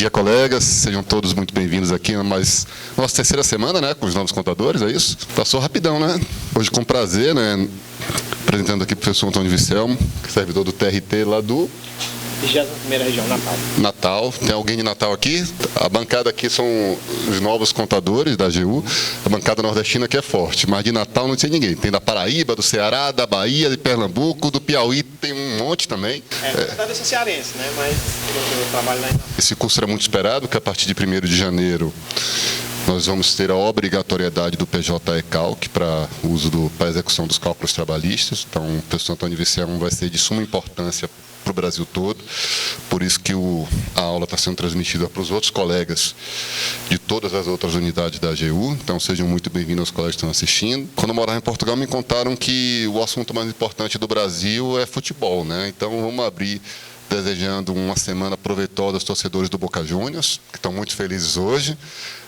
dia, colegas. Sejam todos muito bem-vindos aqui a mais nossa terceira semana, né, com os novos contadores, é isso? Passou rapidão, né? Hoje com prazer, né, apresentando aqui o professor Antônio Vicelmo, servidor do TRT lá do 21ª Região, Natal. Natal. Tem alguém de Natal aqui? A bancada aqui são os novos contadores da AGU. A bancada nordestina aqui é forte, mas de Natal não tinha ninguém. Tem da Paraíba, do Ceará, da Bahia, de Pernambuco, do Piauí, tem um monte também. Eu sou cearense, né? Mas eu trabalho lá em Natal. Esse curso era muito esperado, que a partir de 1º de janeiro nós vamos ter a obrigatoriedade do PJ-ECALC para para a execução dos cálculos trabalhistas. Então, o professor Antônio Vicelmo vai ser de suma importância para o Brasil todo, por isso que a aula está sendo transmitida para os outros colegas de todas as outras unidades da AGU, então sejam muito bem-vindos aos colegas que estão assistindo. Quando eu morava em Portugal, me contaram que o assunto mais importante do Brasil é futebol, né? Então vamos abrir desejando uma semana proveitosa aos torcedores do Boca Juniors, que estão muito felizes hoje.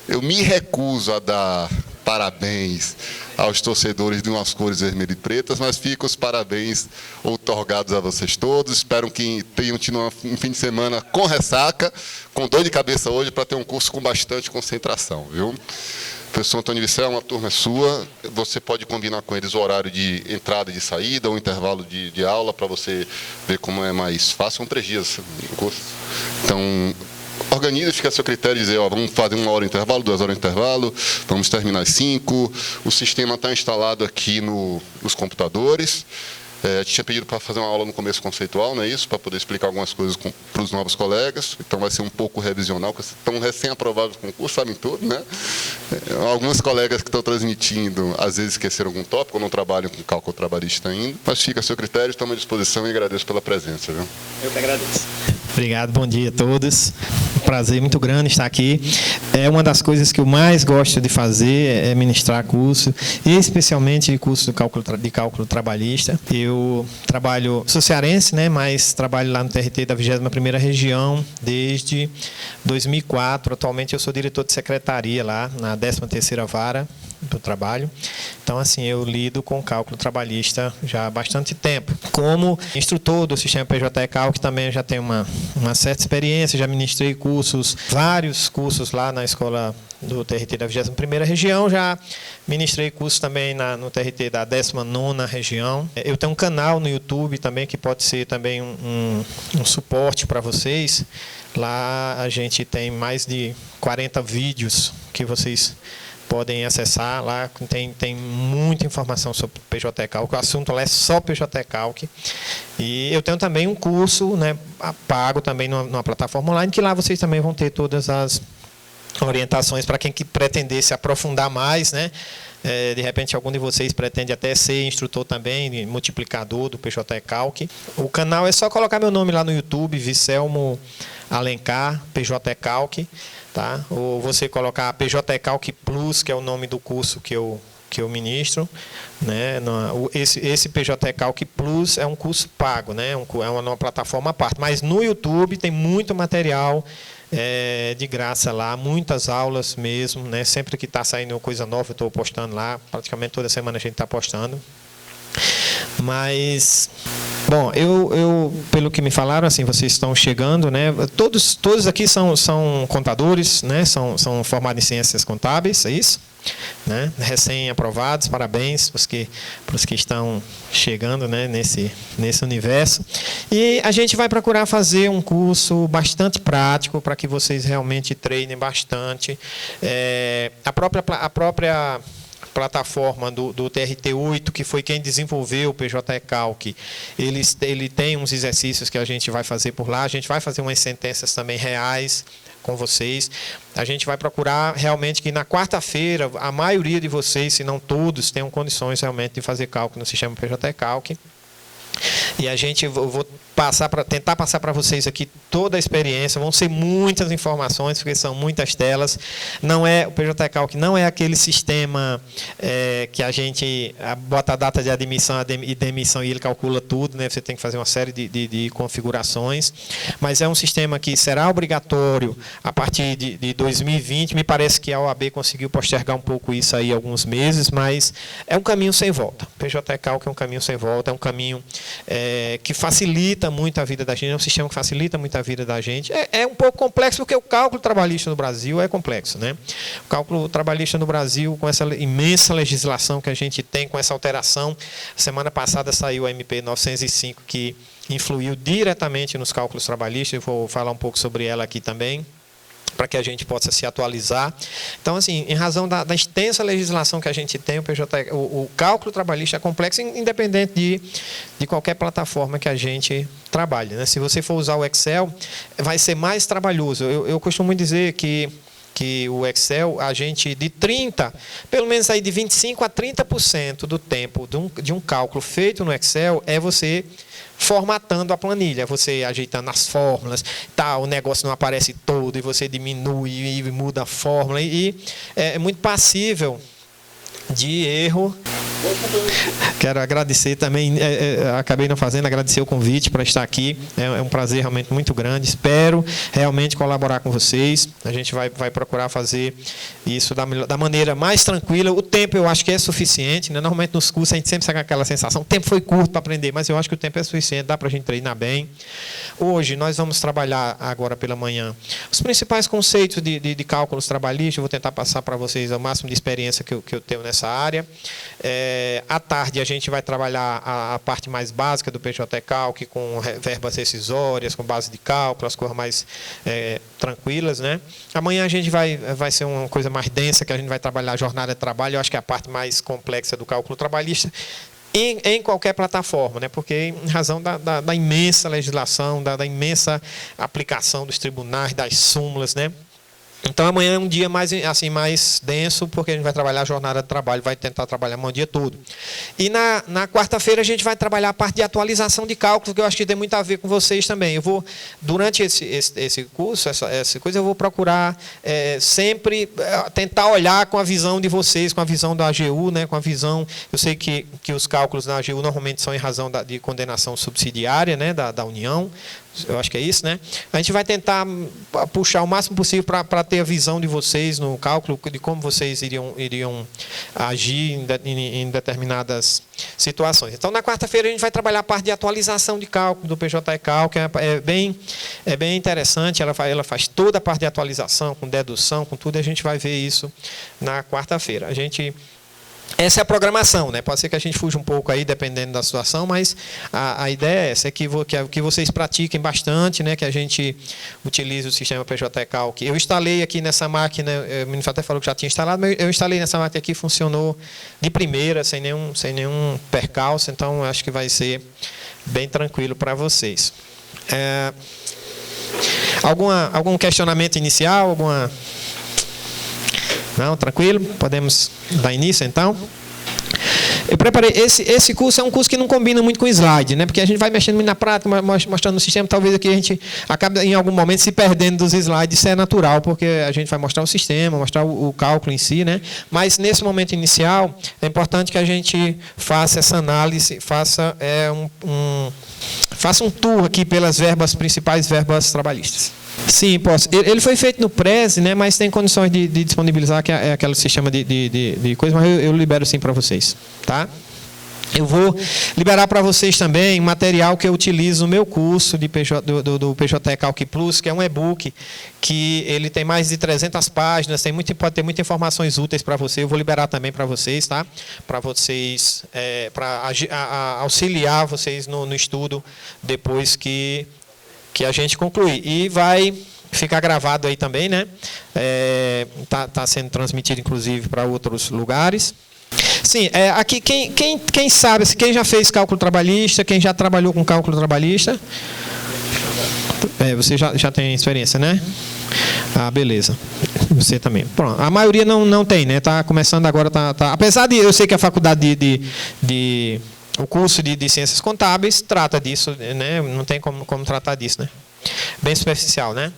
Eu me recuso a dar parabéns aos torcedores de umas cores vermelho e pretas, mas ficam os parabéns outorgados a vocês todos. Espero que tenham tido um fim de semana com ressaca, com dor de cabeça hoje, para ter um curso com bastante concentração, viu? Professor Antônio Vicelmo, a turma é sua. Você pode combinar com eles o horário de entrada e de saída, ou intervalo de aula, para você ver como é mais fácil. São 3 dias o curso. Então, organize, fica a seu critério de dizer, ó, vamos fazer 1 hora de intervalo, 2 horas de intervalo, vamos terminar às 5. O sistema está instalado aqui nos computadores. A gente tinha pedido para fazer uma aula no começo conceitual, não é isso? Para poder explicar algumas coisas para os novos colegas. Então vai ser um pouco revisional, porque estão recém-aprovados com o curso, sabem tudo, né? Alguns colegas que estão transmitindo, às vezes esqueceram algum tópico, ou não trabalham com cálculo trabalhista ainda. Mas fica a seu critério, estamos à disposição e agradeço pela presença, viu? Eu que agradeço. Obrigado, bom dia a todos. Um prazer muito grande estar aqui. É uma das coisas que eu mais gosto de fazer, é ministrar curso, especialmente curso de cálculo trabalhista. Eu sou cearense, né, mas trabalho lá no TRT da 21ª Região desde 2004. Atualmente eu sou diretor de secretaria lá na 13ª Vara do Trabalho. Então, assim, eu lido com cálculo trabalhista já há bastante tempo. Como instrutor do sistema PJ-ECALC, também já tenho uma certa experiência, já ministrei vários cursos lá na escola do TRT da 21ª Região, já ministrei cursos também no TRT da 19ª Região. Eu tenho um canal no YouTube também, que pode ser também um suporte para vocês. Lá a gente tem mais de 40 vídeos que vocês podem acessar. Lá tem muita informação sobre PJ-ECALC. O assunto lá é só PJ-ECALC. E eu tenho também um curso, né, pago também numa plataforma online, que lá vocês também vão ter todas as orientações para quem que pretender se aprofundar mais, né? De repente, algum de vocês pretende até ser instrutor também, multiplicador do PJ-ECALC. O canal é só colocar meu nome lá no YouTube, Vicelmo Alencar, PJ-ECALC, tá? Ou você colocar PJ-ECALC Plus, que é o nome do curso que eu ministro, né? Esse PJ-ECALC Plus é um curso pago, né? É uma plataforma à parte, mas no YouTube tem muito material de graça lá, muitas aulas mesmo, né? Sempre que está saindo coisa nova eu estou postando lá, praticamente toda semana a gente está postando. Mas, bom, eu pelo que me falaram, assim, vocês estão chegando, né? Todos aqui são contadores, né? São formados em ciências contábeis, é isso? Né? Recém-aprovados, parabéns para os que estão chegando, né, nesse universo. E a gente vai procurar fazer um curso bastante prático para que vocês realmente treinem bastante. A própria plataforma do TRT8, que foi quem desenvolveu o PJ-ECALC, ele tem uns exercícios que a gente vai fazer por lá. A gente vai fazer umas sentenças também reais com vocês. A gente vai procurar realmente que na quarta-feira a maioria de vocês, se não todos, tenham condições realmente de fazer cálculo no sistema PJ-ECALC. E eu vou tentar passar para vocês aqui toda a experiência. Vão ser muitas informações, porque são muitas telas. O PJ-ECALC não é aquele sistema que a gente bota a data de admissão e demissão e ele calcula tudo, né? Você tem que fazer uma série de configurações. Mas é um sistema que será obrigatório a partir de 2020. Me parece que a OAB conseguiu postergar um pouco isso aí alguns meses, mas é um caminho sem volta. O PJ-ECALC é um caminho sem volta, é um caminho que facilita muito a vida da gente, é um sistema que facilita muito a vida da gente. É um pouco complexo, porque o cálculo trabalhista no Brasil é complexo, né? O cálculo trabalhista no Brasil, com essa imensa legislação que a gente tem, com essa alteração, semana passada saiu a MP 905, que influiu diretamente nos cálculos trabalhistas, eu vou falar um pouco sobre ela aqui também, para que a gente possa se atualizar. Então, assim, em razão da extensa legislação que a gente tem, o cálculo trabalhista é complexo, independente de qualquer plataforma que a gente trabalhe, né? Se você for usar o Excel, vai ser mais trabalhoso. Eu costumo dizer que o Excel, a gente, pelo menos aí de 25% a 30% do tempo de um cálculo feito no Excel é você formatando a planilha, você ajeitando as fórmulas, o negócio não aparece todo, e você diminui e muda a fórmula, e é muito passível de erro. Quero agradecer também, acabei não fazendo, agradecer o convite para estar aqui, é um prazer realmente muito grande, espero realmente colaborar com vocês, a gente vai procurar fazer isso da maneira mais tranquila. O tempo eu acho que é suficiente, né? Normalmente nos cursos a gente sempre sai com aquela sensação, o tempo foi curto para aprender, mas eu acho que o tempo é suficiente, dá para a gente treinar bem. Hoje nós vamos trabalhar agora pela manhã os principais conceitos de cálculos trabalhistas, eu vou tentar passar para vocês o máximo de experiência que eu tenho nessa área. À tarde a gente vai trabalhar a parte mais básica do PJ-Calc, com verbas rescisórias, com base de cálculo, as coisas mais tranquilas, né? Amanhã a gente vai ser uma coisa mais densa, que a gente vai trabalhar a jornada de trabalho, eu acho que é a parte mais complexa do cálculo trabalhista, em qualquer plataforma, né? Porque em razão da imensa legislação, da imensa aplicação dos tribunais, das súmulas, né? Então, amanhã é um dia mais denso, porque a gente vai trabalhar a jornada de trabalho, vai tentar trabalhar o dia todo. E na quarta-feira a gente vai trabalhar a parte de atualização de cálculos, que eu acho que tem muito a ver com vocês também. Eu vou, durante esse curso, essa coisa, eu vou procurar sempre tentar olhar com a visão de vocês, com a visão da AGU, né, com a visão... Eu sei que os cálculos da AGU normalmente são em razão de condenação subsidiária, né, da União. Eu acho que é isso, né? A gente vai tentar puxar o máximo possível para ter a visão de vocês no cálculo, de como vocês iriam agir em determinadas situações. Então, na quarta-feira, a gente vai trabalhar a parte de atualização de cálculo do PJ-Calc, que é bem interessante, ela faz toda a parte de atualização, com dedução, com tudo, e a gente vai ver isso na quarta-feira. Essa é a programação, né? Pode ser que a gente fuja um pouco aí, dependendo da situação, mas a ideia é essa, que vocês pratiquem bastante, né? Que a gente utilize o sistema PJ-Calc. Eu instalei aqui nessa máquina, o ministro até falou que já tinha instalado, mas eu instalei nessa máquina aqui, funcionou de primeira, sem nenhum percalço, então acho que vai ser bem tranquilo para vocês. Algum questionamento inicial? Não, tranquilo? Podemos dar início, então? Eu preparei, esse curso é um curso que não combina muito com slide, né? Porque a gente vai mexendo muito na prática, mostrando o sistema, talvez aqui a gente acabe em algum momento se perdendo dos slides, isso é natural, porque a gente vai mostrar o sistema, mostrar o cálculo em si, né? Mas nesse momento inicial, é importante que a gente faça essa análise, faça um tour aqui pelas principais verbas trabalhistas. Sim, posso. Ele foi feito no Prezi, né, mas tem condições de disponibilizar, que é aquele sistema de coisa, mas eu libero sim para vocês. Tá? Eu vou liberar para vocês também material que eu utilizo no meu curso do PJ-Calc Plus, que é um e-book que ele tem mais de 300 páginas, pode ter muitas informações úteis para você. Eu vou liberar também para vocês, tá? Para vocês, para auxiliar vocês no estudo depois que a gente concluir. E vai ficar gravado aí também, né? Tá sendo transmitido, inclusive, para outros lugares. Sim, aqui, quem sabe, quem já fez cálculo trabalhista, quem já trabalhou com cálculo trabalhista? Você já tem experiência, né? Ah, beleza. Você também. Pronto. A maioria não tem, né? Está começando agora, apesar de eu sei que a faculdade o curso de Ciências Contábeis trata disso, né? Não tem como tratar disso, né? Bem superficial, né?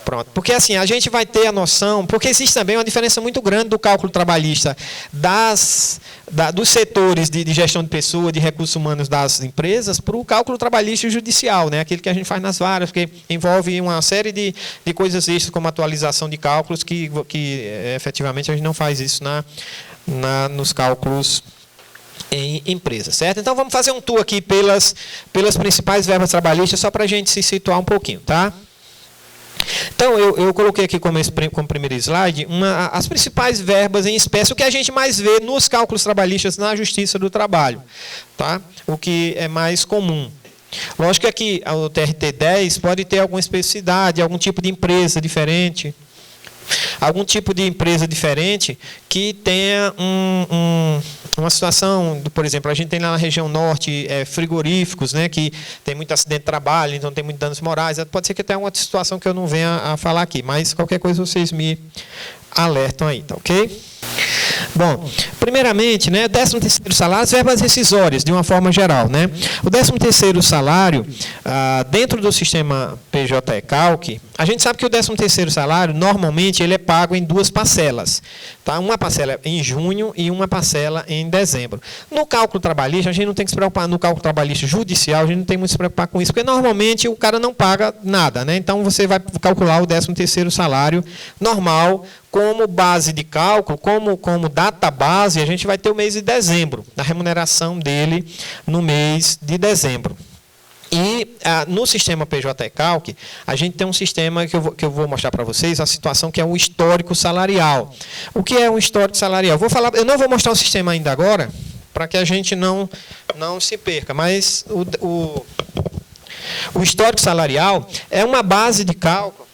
Pronto. Porque assim, a gente vai ter a noção, porque existe também uma diferença muito grande do cálculo trabalhista dos setores de gestão de pessoa, de recursos humanos das empresas, para o cálculo trabalhista e judicial, né? Aquele que a gente faz nas varas, porque envolve uma série de coisas extras, como atualização de cálculos, que efetivamente a gente não faz isso nos cálculos em empresa, certo? Então, vamos fazer um tour aqui pelas principais verbas trabalhistas, só para a gente se situar um pouquinho, tá? Então, eu coloquei aqui como primeiro slide as principais verbas em espécie, o que a gente mais vê nos cálculos trabalhistas na Justiça do Trabalho, tá? O que é mais comum. Lógico que aqui o TRT-10 pode ter alguma especificidade, algum tipo de empresa diferente, que tenha uma situação, por exemplo, a gente tem lá na região norte frigoríficos, né, que tem muito acidente de trabalho, então tem muitos danos morais. Pode ser que tenha uma situação que eu não venha a falar aqui, mas qualquer coisa vocês me alertam aí, tá ok? Bom, primeiramente, né, 13º salário, as verbas rescisórias, de uma forma geral, né? O 13º salário, dentro do sistema PJ-ECALC, a gente sabe que o 13º salário, normalmente, ele é pago em 2 parcelas, tá? Uma parcela em junho e uma parcela em dezembro. No cálculo trabalhista, a gente não tem que se preocupar, no cálculo trabalhista judicial, a gente não tem muito que se preocupar com isso, porque normalmente o cara não paga nada, né? Então, você vai calcular o 13º salário normal, como base de cálculo, como data base, a gente vai ter o mês de dezembro, a remuneração dele no mês de dezembro. E no sistema PJ-ECALC, a gente tem um sistema que eu vou mostrar para vocês, a situação que é o histórico salarial. O que é um histórico salarial? Eu não vou mostrar o sistema ainda agora, para que a gente não se perca, mas o histórico salarial é uma base de cálculo.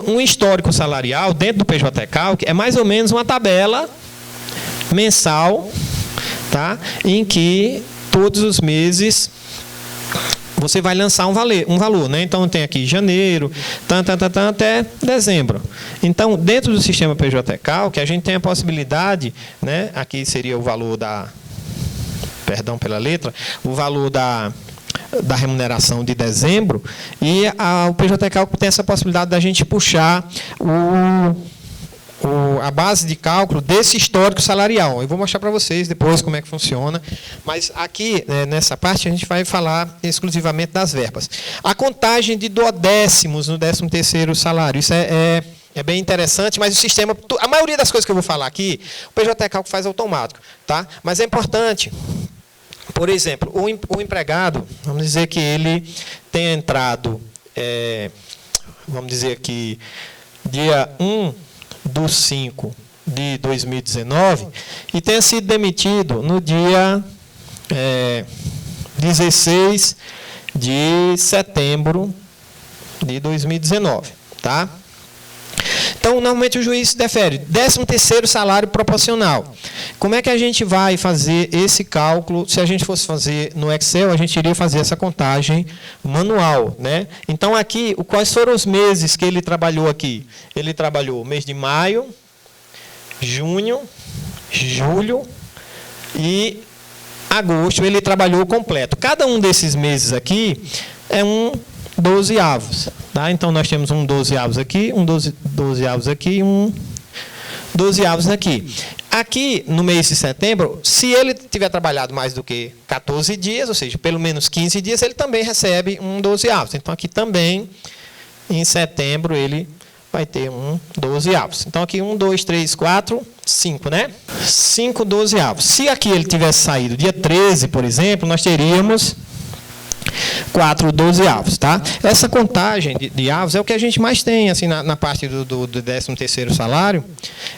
Um histórico salarial, dentro do PJ-ECALC, é mais ou menos uma tabela mensal, tá? Em que todos os meses você vai lançar um valor, né? Então, tem aqui janeiro, até dezembro. Então, dentro do sistema PJ-ECALC, a gente tem a possibilidade, né? Aqui seria o valor perdão pela letra, o valor da remuneração de dezembro, e o PJ-ECALC tem essa possibilidade da gente puxar a base de cálculo desse histórico salarial. Eu vou mostrar para vocês depois como é que funciona, mas aqui, nessa parte, a gente vai falar exclusivamente das verbas. A contagem de duodécimos no 13º salário, isso é bem interessante, mas o sistema, a maioria das coisas que eu vou falar aqui, o PJ-ECALC faz automático, tá? Mas é importante. Por exemplo, o empregado, vamos dizer que ele tenha entrado, vamos dizer aqui, dia 1/5/2019 e tenha sido demitido no dia 16 de setembro de 2019, tá? Então, normalmente o juiz defere 13º salário proporcional. Como é que a gente vai fazer esse cálculo? Se a gente fosse fazer no Excel, a gente iria fazer essa contagem manual, né? Então, aqui, quais foram os meses que ele trabalhou aqui? Ele trabalhou mês de maio, junho, julho e agosto. Ele trabalhou completo. Cada um desses meses aqui é um 12avos. Tá? Então, nós temos um 12avos aqui, um 12avos aqui, um 12avos aqui. Aqui, no mês de setembro, se ele tiver trabalhado mais do que 14 dias, ou seja, pelo menos 15 dias, ele também recebe um 12avos. Então, aqui também, em setembro, ele vai ter um 12avos. Então, aqui 1, 2, 3, 4, 5, né? 5 12avos. Se aqui ele tivesse saído dia 13, por exemplo, nós teríamos 4 12avos, tá? Essa contagem de avos é o que a gente mais tem assim, na parte do 13º salário.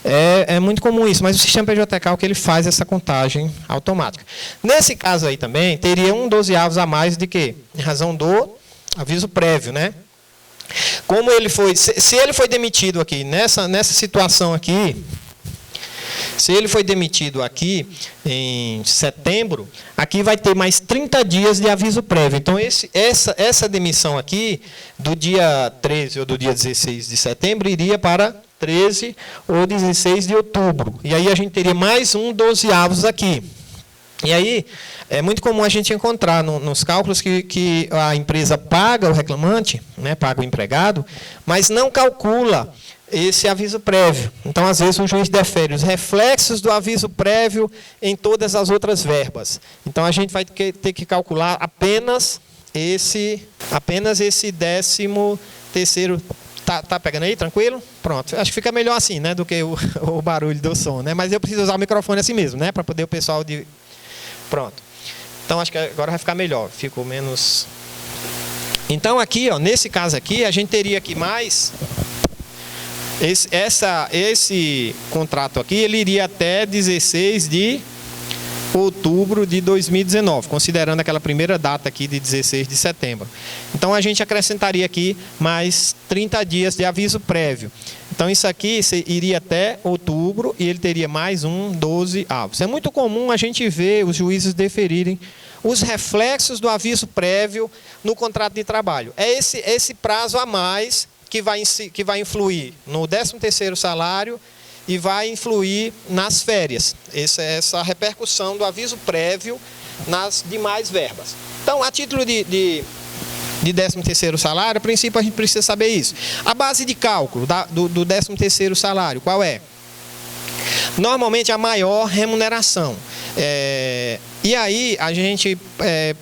É muito comum isso, mas o sistema PJ-ECALC ele faz essa contagem automática. Nesse caso aí também, teria um 12avos a mais de quê? Em razão do aviso prévio, né? Como ele foi, se ele foi demitido aqui, nessa situação aqui, se ele foi demitido aqui em setembro, aqui vai ter mais 30 dias de aviso prévio. Então, essa demissão aqui, do dia 13 ou do dia 16 de setembro, iria para 13 ou 16 de outubro. E aí a gente teria mais um 12avos aqui. E aí, é muito comum a gente encontrar nos cálculos que a empresa paga o reclamante, né, paga o empregado, mas não calcula esse aviso prévio. Então, às vezes, o juiz defere os reflexos do aviso prévio em todas as outras verbas. Então, a gente vai ter que calcular apenas esse 13º. Tá pegando aí, tranquilo? Pronto. Acho que fica melhor assim, né, do que o barulho do som, né? Mas eu preciso usar o microfone assim mesmo, né, para poder o pessoal Pronto. Então, acho que agora vai ficar melhor. Ficou menos... Então, aqui, ó, nesse caso aqui, a gente teria aqui mais... Esse contrato aqui, ele iria até 16 de outubro de 2019, considerando aquela primeira data aqui de 16 de setembro. Então, a gente acrescentaria aqui mais 30 dias de aviso prévio. Então, isso aqui iria até outubro e ele teria mais 12 avos. É muito comum a gente ver os juízes deferirem os reflexos do aviso prévio no contrato de trabalho. É esse prazo a mais que vai influir no 13º salário e vai influir nas férias. Essa repercussão do aviso prévio nas demais verbas. Então, a título de 13º salário, a princípio a gente precisa saber isso. A base de cálculo do 13º salário, qual é? Normalmente a maior remuneração. E aí a gente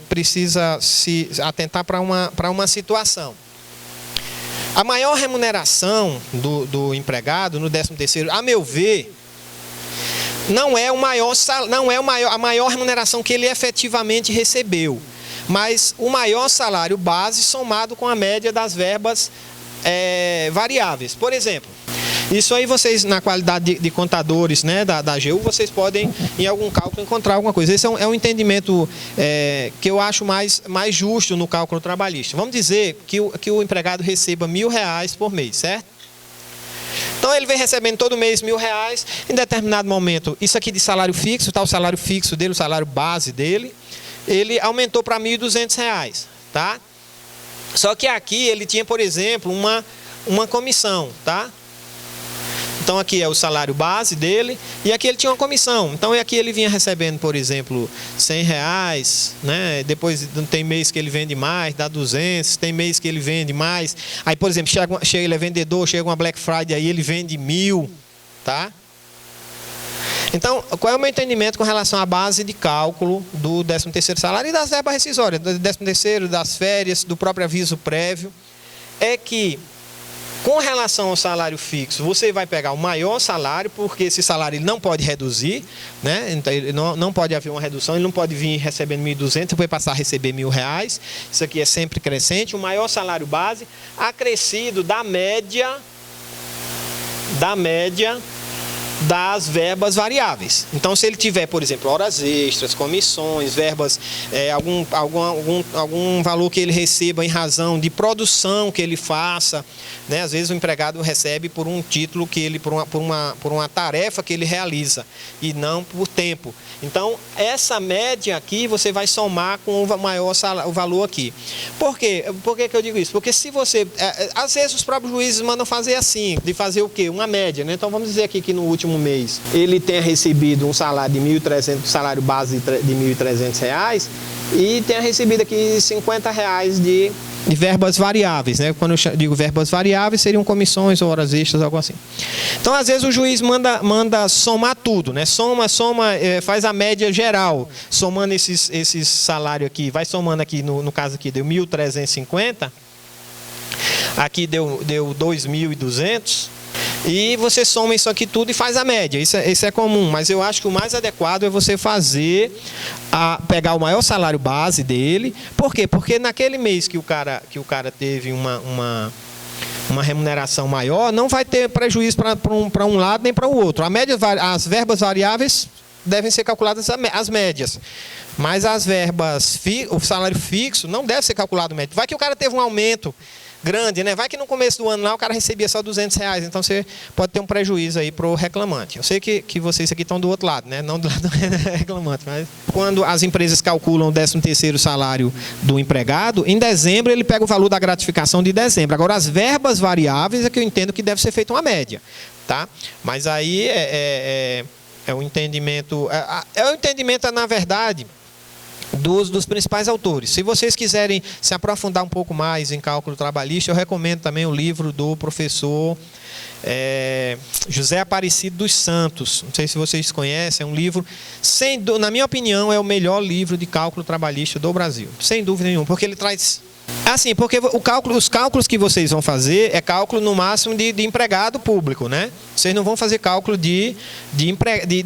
precisa se atentar para uma situação. A maior remuneração do empregado no 13º, a meu ver, não é a maior remuneração que ele efetivamente recebeu, mas o maior salário base somado com a média das verbas variáveis. Por exemplo, isso aí vocês, na qualidade de contadores, né, da AGU, vocês podem, em algum cálculo, encontrar alguma coisa. Esse é um entendimento que eu acho mais justo no cálculo trabalhista. Vamos dizer que o empregado receba R$1.000 por mês, certo? Então, ele vem recebendo todo mês R$1.000, em determinado momento, isso aqui de salário fixo, tá, o salário fixo dele, o salário base dele, ele aumentou para R$1.200, tá? Só que aqui ele tinha, por exemplo, uma comissão, tá? Então, aqui é o salário base dele, e aqui ele tinha uma comissão. Então, aqui ele vinha recebendo, por exemplo, R$100, né? Depois tem mês que ele vende mais, dá 200, tem mês que ele vende mais. Aí, por exemplo, ele é vendedor, chega uma Black Friday, aí ele vende 1.000, tá? Então, qual é o meu entendimento com relação à base de cálculo do 13º salário e das verbas rescisórias, do 13º, das férias, do próprio aviso prévio? É que, com relação ao salário fixo, você vai pegar o maior salário, porque esse salário ele não pode reduzir, né? Então, ele não pode haver uma redução, ele não pode vir recebendo 1.200, depois passar a receber R$1.000. Isso aqui é sempre crescente. O maior salário base acrescido da média das verbas variáveis. Então, se ele tiver, por exemplo, horas extras, comissões, verbas, algum valor que ele receba em razão de produção que ele faça, né? Às vezes o empregado recebe por um título que ele, por uma tarefa que ele realiza e não por tempo. Então, essa média aqui você vai somar com o maior o valor aqui. Por quê? Por que eu digo isso? Porque se você... às vezes os próprios juízes mandam fazer assim, de fazer o quê? Uma média, né? Então, vamos dizer aqui que no último mês ele tenha recebido um salário de R$1.300, salário base de R$1.300, e tenha recebido aqui R$50 de verbas variáveis, né? Quando eu digo verbas variáveis, seriam comissões ou horas extras, algo assim. Então, às vezes o juiz manda somar tudo, né? Soma, faz a média geral, somando esses salários aqui, vai somando aqui, no caso aqui deu 1.350, aqui deu 2.200, e você soma isso aqui tudo e faz a média. Isso é comum, mas eu acho que o mais adequado é você pegar o maior salário base dele. Por quê? Porque naquele mês que o cara teve uma remuneração maior, não vai ter prejuízo para um lado nem para o outro. As verbas variáveis devem ser calculadas as médias, mas o salário fixo não deve ser calculado médio. Vai que o cara teve um aumento grande, né? Vai que no começo do ano lá o cara recebia só R$200, então você pode ter um prejuízo aí pro reclamante. Eu sei que vocês aqui estão do outro lado, né? Não do lado do reclamante, mas quando as empresas calculam o 13º salário do empregado, em dezembro ele pega o valor da gratificação de dezembro. Agora, as verbas variáveis é que eu entendo que deve ser feita uma média, tá? Mas aí é um entendimento, na verdade, dos principais autores. Se vocês quiserem se aprofundar um pouco mais em cálculo trabalhista, eu recomendo também o livro do professor José Aparecido dos Santos. Não sei se vocês conhecem, é um livro, na minha opinião, é o melhor livro de cálculo trabalhista do Brasil, sem dúvida nenhuma, porque ele traz... Assim, porque os cálculos que vocês vão fazer é cálculo no máximo de empregado público, né? Vocês não vão fazer cálculo de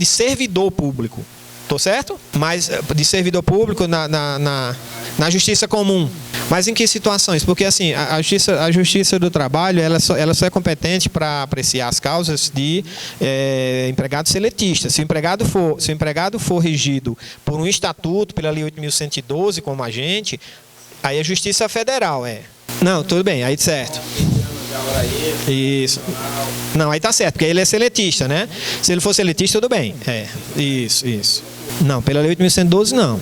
servidor público. Tô certo? Mas de servidor público na justiça comum. Mas em que situações? Porque assim, a justiça do trabalho ela só é competente para apreciar as causas de empregado seletista. Se o empregado for regido por um estatuto, pela Lei 8.112, como agente, aí é Justiça Federal, Não, tudo bem, aí certo. Isso. Não, aí tá certo, porque ele é seletista, né? Se ele for seletista, tudo bem. Isso. Não, pela Lei 8.112 não.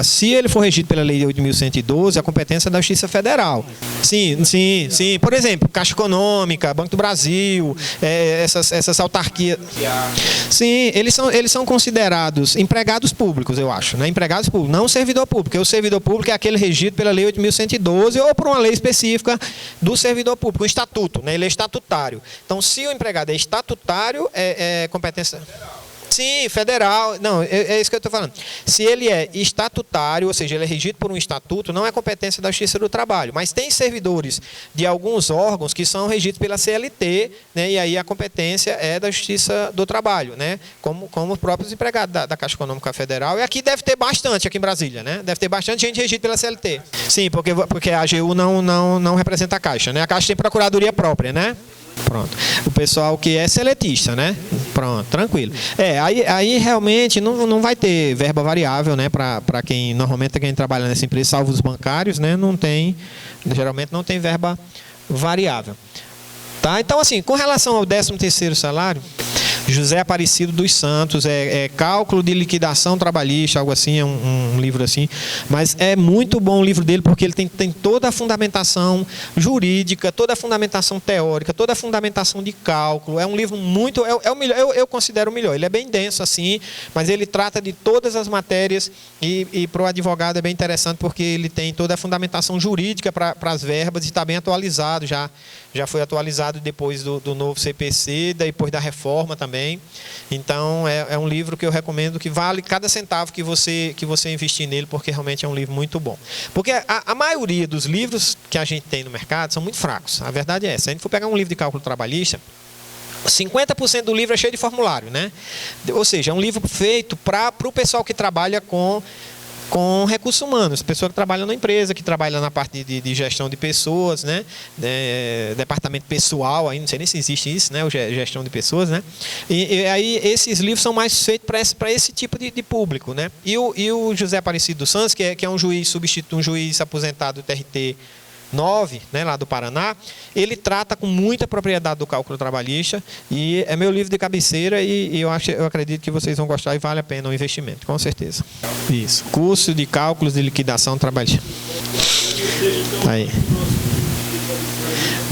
Se ele for regido pela Lei 8.112, a competência é da Justiça Federal. Sim. Por exemplo, Caixa Econômica, Banco do Brasil, essas autarquias. Sim, eles são considerados empregados públicos, eu acho, né? Empregados públicos, não servidor público, porque o servidor público é aquele regido pela Lei 8.112 ou por uma lei específica do servidor público, um estatuto, né? Ele é estatutário. Então, se o empregado é estatutário, é competência... Sim, federal. Não, é isso que eu estou falando. Se ele é estatutário, ou seja, ele é regido por um estatuto, não é competência da Justiça do Trabalho. Mas tem servidores de alguns órgãos que são regidos pela CLT, né, e aí a competência é da Justiça do Trabalho, né, como os próprios empregados da Caixa Econômica Federal. E aqui deve ter bastante, aqui em Brasília, né? Deve ter bastante gente regida pela CLT. Sim, porque a AGU não representa a Caixa, né? A Caixa tem procuradoria própria, né? Pronto. O pessoal que é seletista, né? Pronto, tranquilo. Aí realmente não vai ter verba variável, né? Para quem trabalha nessa empresa, salvo os bancários, né? Geralmente não tem verba variável. Tá? Então, assim, com relação ao 13º salário, José Aparecido dos Santos, Cálculo de Liquidação Trabalhista, algo assim, é um livro assim, mas é muito bom o livro dele porque ele tem toda a fundamentação jurídica, toda a fundamentação teórica, toda a fundamentação de cálculo. É um livro muito, é o melhor, eu considero o melhor. Ele é bem denso assim, mas ele trata de todas as matérias e para o advogado é bem interessante porque ele tem toda a fundamentação jurídica para as verbas e está bem atualizado, já foi atualizado depois do novo CPC, depois da reforma também. Então, é um livro que eu recomendo, que vale cada centavo que você investir nele, porque realmente é um livro muito bom. Porque a maioria dos livros que a gente tem no mercado são muito fracos. A verdade é essa. Se a gente for pegar um livro de cálculo trabalhista, 50% do livro é cheio de formulário, né? Ou seja, é um livro feito para o pessoal que trabalha com recursos humanos, pessoa que trabalha na empresa, que trabalha na parte de gestão de pessoas, né? Departamento pessoal, aí não sei nem se existe isso, né? Gestão de pessoas, né? E aí esses livros são mais feitos para esse tipo de público, né? E o José Aparecido dos Santos, que é um juiz substituto, um juiz aposentado do TRT 9, né, lá do Paraná, ele trata com muita propriedade do cálculo trabalhista e é meu livro de cabeceira e eu acredito que vocês vão gostar e vale a pena o investimento, com certeza. Isso, curso de cálculos de liquidação trabalhista. Aí.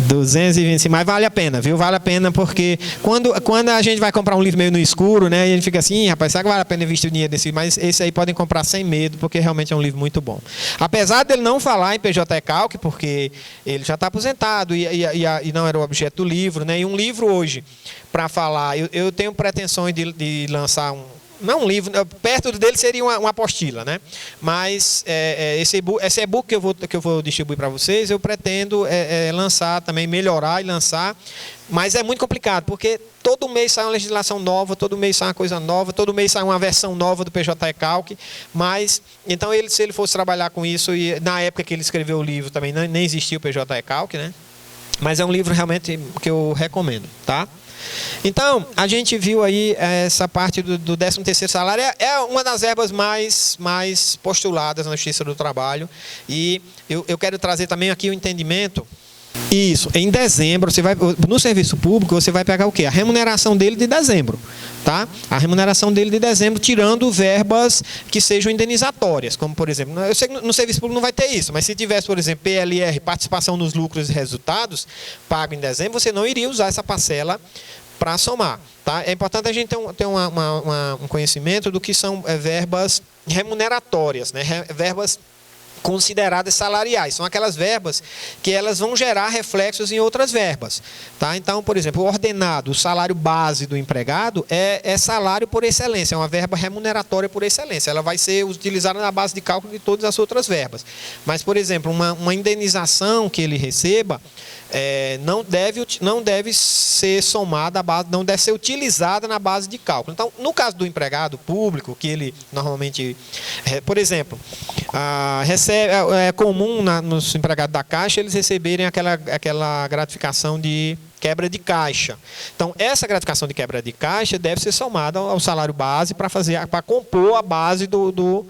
225, mas vale a pena, viu? Vale a pena porque quando a gente vai comprar um livro meio no escuro, né? E a gente fica assim, rapaz, será que vale a pena investir o dinheiro nesse? Mas esse aí podem comprar sem medo, porque realmente é um livro muito bom. Apesar dele não falar em PJ Calc, porque ele já está aposentado e não era o objeto do livro, né? E um livro hoje, para falar, eu tenho pretensões de lançar não um livro, perto dele seria uma apostila, né? Mas esse e-book que eu vou distribuir para vocês, eu pretendo lançar também, melhorar e lançar, mas é muito complicado, porque todo mês sai uma legislação nova, todo mês sai uma coisa nova, todo mês sai uma versão nova do PJ Calc, mas, então se ele fosse trabalhar com isso, e na época que ele escreveu o livro também nem existia o PJ Calc, né? Mas é um livro realmente que eu recomendo, tá? Então, a gente viu aí essa parte do 13º salário, é uma das verbas mais postuladas na Justiça do Trabalho, e eu quero trazer também aqui o entendimento. Isso, em dezembro, no serviço público, você vai pegar o quê? A remuneração dele de dezembro, tá? A remuneração dele de dezembro, tirando verbas que sejam indenizatórias, como por exemplo, eu sei que no serviço público não vai ter isso, mas se tivesse, por exemplo, PLR, participação nos lucros e resultados, pago em dezembro, você não iria usar essa parcela para somar, tá? É importante a gente ter um conhecimento do que são verbas remuneratórias, né? Verbas consideradas salariais, são aquelas verbas que elas vão gerar reflexos em outras verbas, tá? Então, por exemplo, o ordenado, o salário base do empregado é salário por excelência, é uma verba remuneratória por excelência, ela vai ser utilizada na base de cálculo de todas as outras verbas. Mas, por exemplo, uma indenização que ele receba, não deve ser somada à base, não deve ser utilizada na base de cálculo. Então, no caso do empregado público, que ele normalmente, por exemplo, é comum nos empregados da Caixa eles receberem aquela gratificação de quebra de caixa. Então, essa gratificação de quebra de caixa deve ser somada ao salário base para compor a base do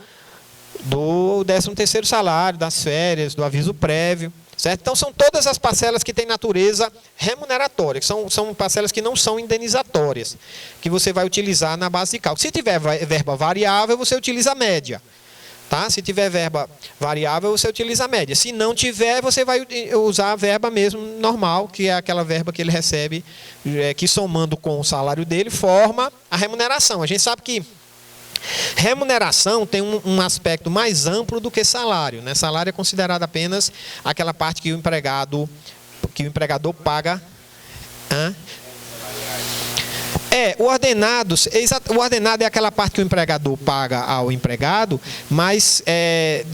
13º salário, das férias, do aviso prévio. Certo? Então, são todas as parcelas que têm natureza remuneratória, que são parcelas que não são indenizatórias, que você vai utilizar na base de cálculo. Se tiver verba variável, você utiliza a média. Tá? Se tiver verba variável, você utiliza a média. Se não tiver, você vai usar a verba mesmo normal, que é aquela verba que ele recebe, que somando com o salário dele, forma a remuneração. A gente sabe que remuneração tem um aspecto mais amplo do que salário, né? Salário é considerado apenas aquela parte que o empregador paga. O ordenado é aquela parte que o empregador paga ao empregado, mas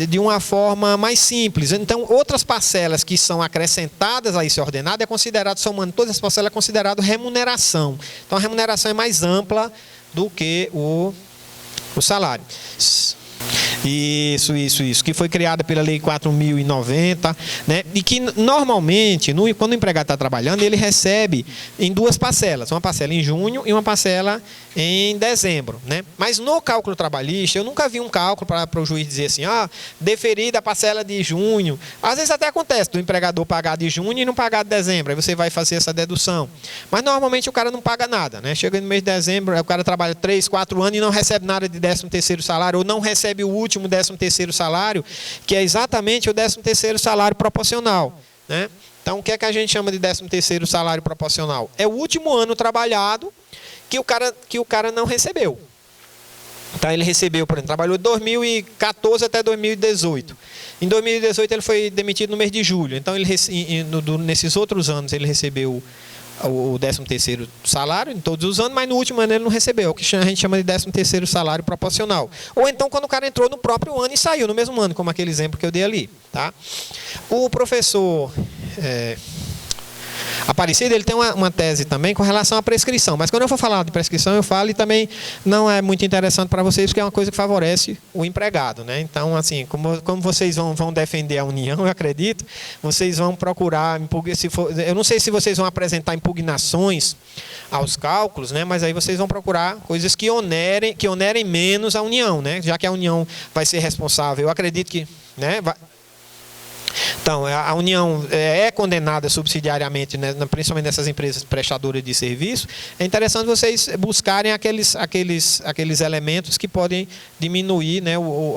de uma forma mais simples. Então, outras parcelas que são acrescentadas a esse ordenado é considerado, somando todas as parcelas, é considerado remuneração. Então, a remuneração é mais ampla do que o salário. Isso, que foi criada pela Lei 4.090, né? E que normalmente, quando o empregado está trabalhando, ele recebe em duas parcelas, uma parcela em junho e uma parcela em dezembro, né? Mas no cálculo trabalhista, eu nunca vi um cálculo para o juiz dizer assim, deferida a parcela de junho. Às vezes até acontece do empregador pagar de junho e não pagar de dezembro, aí você vai fazer essa dedução. Mas normalmente o cara não paga nada, né? Chega no mês de dezembro, o cara trabalha 3, 4 anos e não recebe nada de 13º salário, ou não recebe o último 13º salário, que é exatamente o 13º salário proporcional, né? Então, o que é que a gente chama de 13º salário proporcional? É o último ano trabalhado que o cara não recebeu. Então, ele recebeu, por exemplo, trabalhou de 2014 até 2018. Em 2018, ele foi demitido no mês de julho. Então, nesses outros anos, ele recebeu o 13º salário em todos os anos, mas no último ano ele não recebeu, o que a gente chama de 13º salário proporcional. Ou então quando o cara entrou no próprio ano e saiu no mesmo ano, como aquele exemplo que eu dei ali. Tá? O professor Aparecido, ele tem uma tese também com relação à prescrição, mas quando eu for falar de prescrição, eu falo, e também não é muito interessante para vocês, porque é uma coisa que favorece o empregado, né? Então, assim, como vocês vão defender a União, eu acredito, vocês vão procurar, eu não sei se vocês vão apresentar impugnações aos cálculos, né? Mas aí vocês vão procurar coisas que onerem menos a União, né? Já que a União vai ser responsável, eu acredito que, né? Então, a União é condenada subsidiariamente, né, principalmente nessas empresas prestadoras de serviço. É interessante vocês buscarem aqueles elementos que podem diminuir, né, o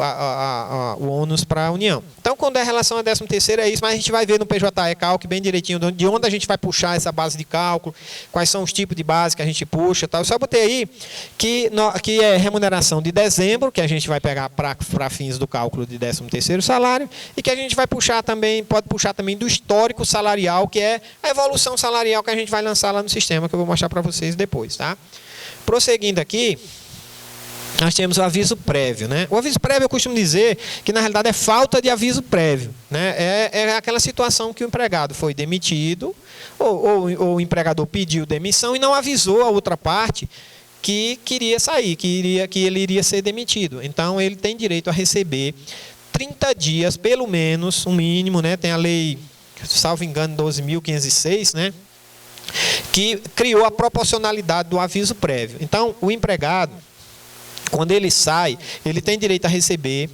ônus para a União. Então, quando é relação a 13º, é isso, mas a gente vai ver no PJE-Calc bem direitinho de onde a gente vai puxar essa base de cálculo, quais são os tipos de base que a gente puxa. Tal. Eu só botei aí que é remuneração de dezembro, que a gente vai pegar para fins do cálculo de 13º salário, e que a gente vai puxar também, pode puxar também do histórico salarial, que é a evolução salarial que a gente vai lançar lá no sistema, que eu vou mostrar para vocês depois. Tá? Prosseguindo aqui, nós temos o aviso prévio. Né? O aviso prévio, eu costumo dizer que, na realidade, é falta de aviso prévio. Né? É aquela situação que o empregado foi demitido, ou o empregador pediu demissão e não avisou a outra parte que queria sair, que ele iria ser demitido. Então, ele tem direito a receber 30 dias, pelo menos, um mínimo, né? Tem a lei, salvo engano, 12.506, né? Que criou a proporcionalidade do aviso prévio. Então, o empregado, quando ele sai, ele tem direito a receber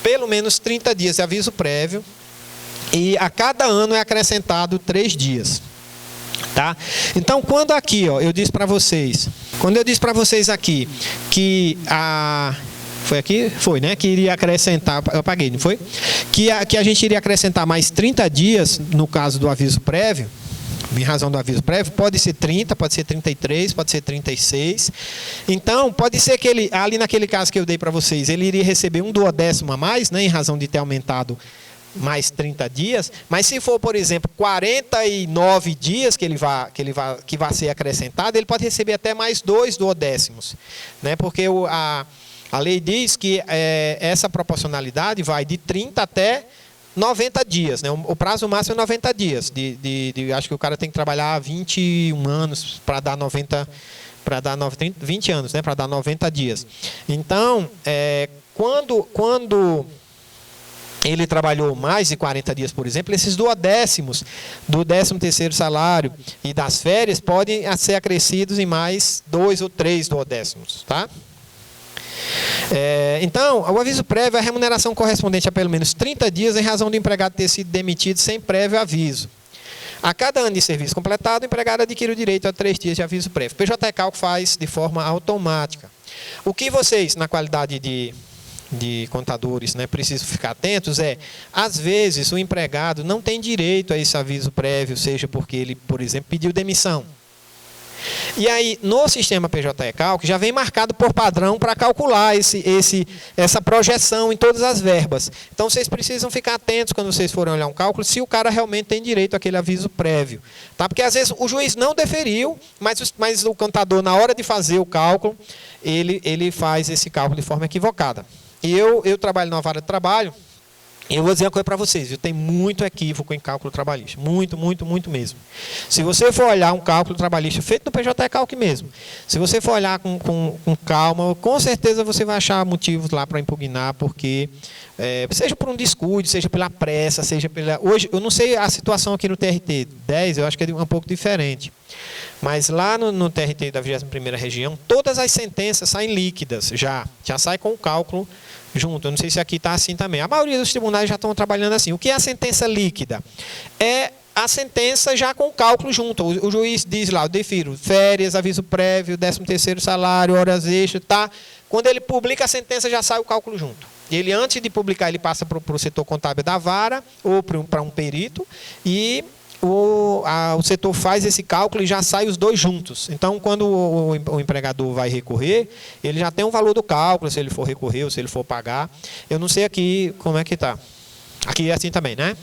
pelo menos 30 dias de aviso prévio, e a cada ano é acrescentado 3 dias. Tá? Então, quando aqui, eu disse para vocês, aqui que foi aqui? Foi, né? Que iria acrescentar, eu apaguei, não foi? Que a gente iria acrescentar mais 30 dias, no caso do aviso prévio, em razão do aviso prévio, pode ser 30, pode ser 33, pode ser 36. Então, pode ser que ele, ali naquele caso que eu dei para vocês, ele iria receber 1/10 a mais, né? Em razão de ter aumentado mais 30 dias, mas se for, por exemplo, 49 dias que vai ser acrescentado, ele pode receber até mais 2/10, né? Porque a lei diz que essa proporcionalidade vai de 30 até 90 dias, né? O prazo máximo é 90 dias. Acho que o cara tem que trabalhar 21 anos para dar 20 anos, né? Para dar 90 dias. Então, quando ele trabalhou mais de 40 dias, por exemplo, esses duodécimos do 13º salário e das férias podem ser acrescidos em mais 2 ou 3 duodécimos, tá? Então, o aviso prévio é a remuneração correspondente a pelo menos 30 dias em razão do empregado ter sido demitido sem prévio aviso. A cada ano de serviço completado, o empregado adquire o direito a 3 dias de aviso prévio. O PJ Calc faz de forma automática. O que vocês, na qualidade de contadores, né, precisam ficar atentos às vezes, o empregado não tem direito a esse aviso prévio, seja porque ele, por exemplo, pediu demissão. E aí, no sistema PJ Calc, já vem marcado por padrão para calcular essa projeção em todas as verbas. Então, vocês precisam ficar atentos quando vocês forem olhar um cálculo, se o cara realmente tem direito àquele aviso prévio. Tá? Porque, às vezes, o juiz não deferiu, mas o contador, na hora de fazer o cálculo, ele faz esse cálculo de forma equivocada. E eu trabalho na vara de trabalho, e eu vou dizer uma coisa para vocês, tem muito equívoco em cálculo trabalhista, muito, muito, muito mesmo. Se você for olhar um cálculo trabalhista feito no PJ Calc mesmo, se você for olhar com calma, com certeza você vai achar motivos lá para impugnar, porque seja por um descuido, seja pela pressa, seja pela... Hoje, eu não sei a situação aqui no TRT 10, eu acho que é um pouco diferente. Mas lá no TRT da 21ª região, todas as sentenças saem líquidas, já sai com o cálculo junto. Eu não sei se aqui está assim também. A maioria dos tribunais já estão trabalhando assim. O que é a sentença líquida? É a sentença já com o cálculo junto. O juiz diz lá, eu defiro férias, aviso prévio, 13º salário, horas extras, tá? Quando ele publica a sentença, já sai o cálculo junto. Ele, antes de publicar, ele passa para o setor contábil da vara ou para um perito e o setor faz esse cálculo e já sai os dois juntos. Então, quando o empregador vai recorrer, ele já tem um valor do cálculo, se ele for recorrer ou se ele for pagar. Eu não sei aqui como é que está. Aqui é assim também, né?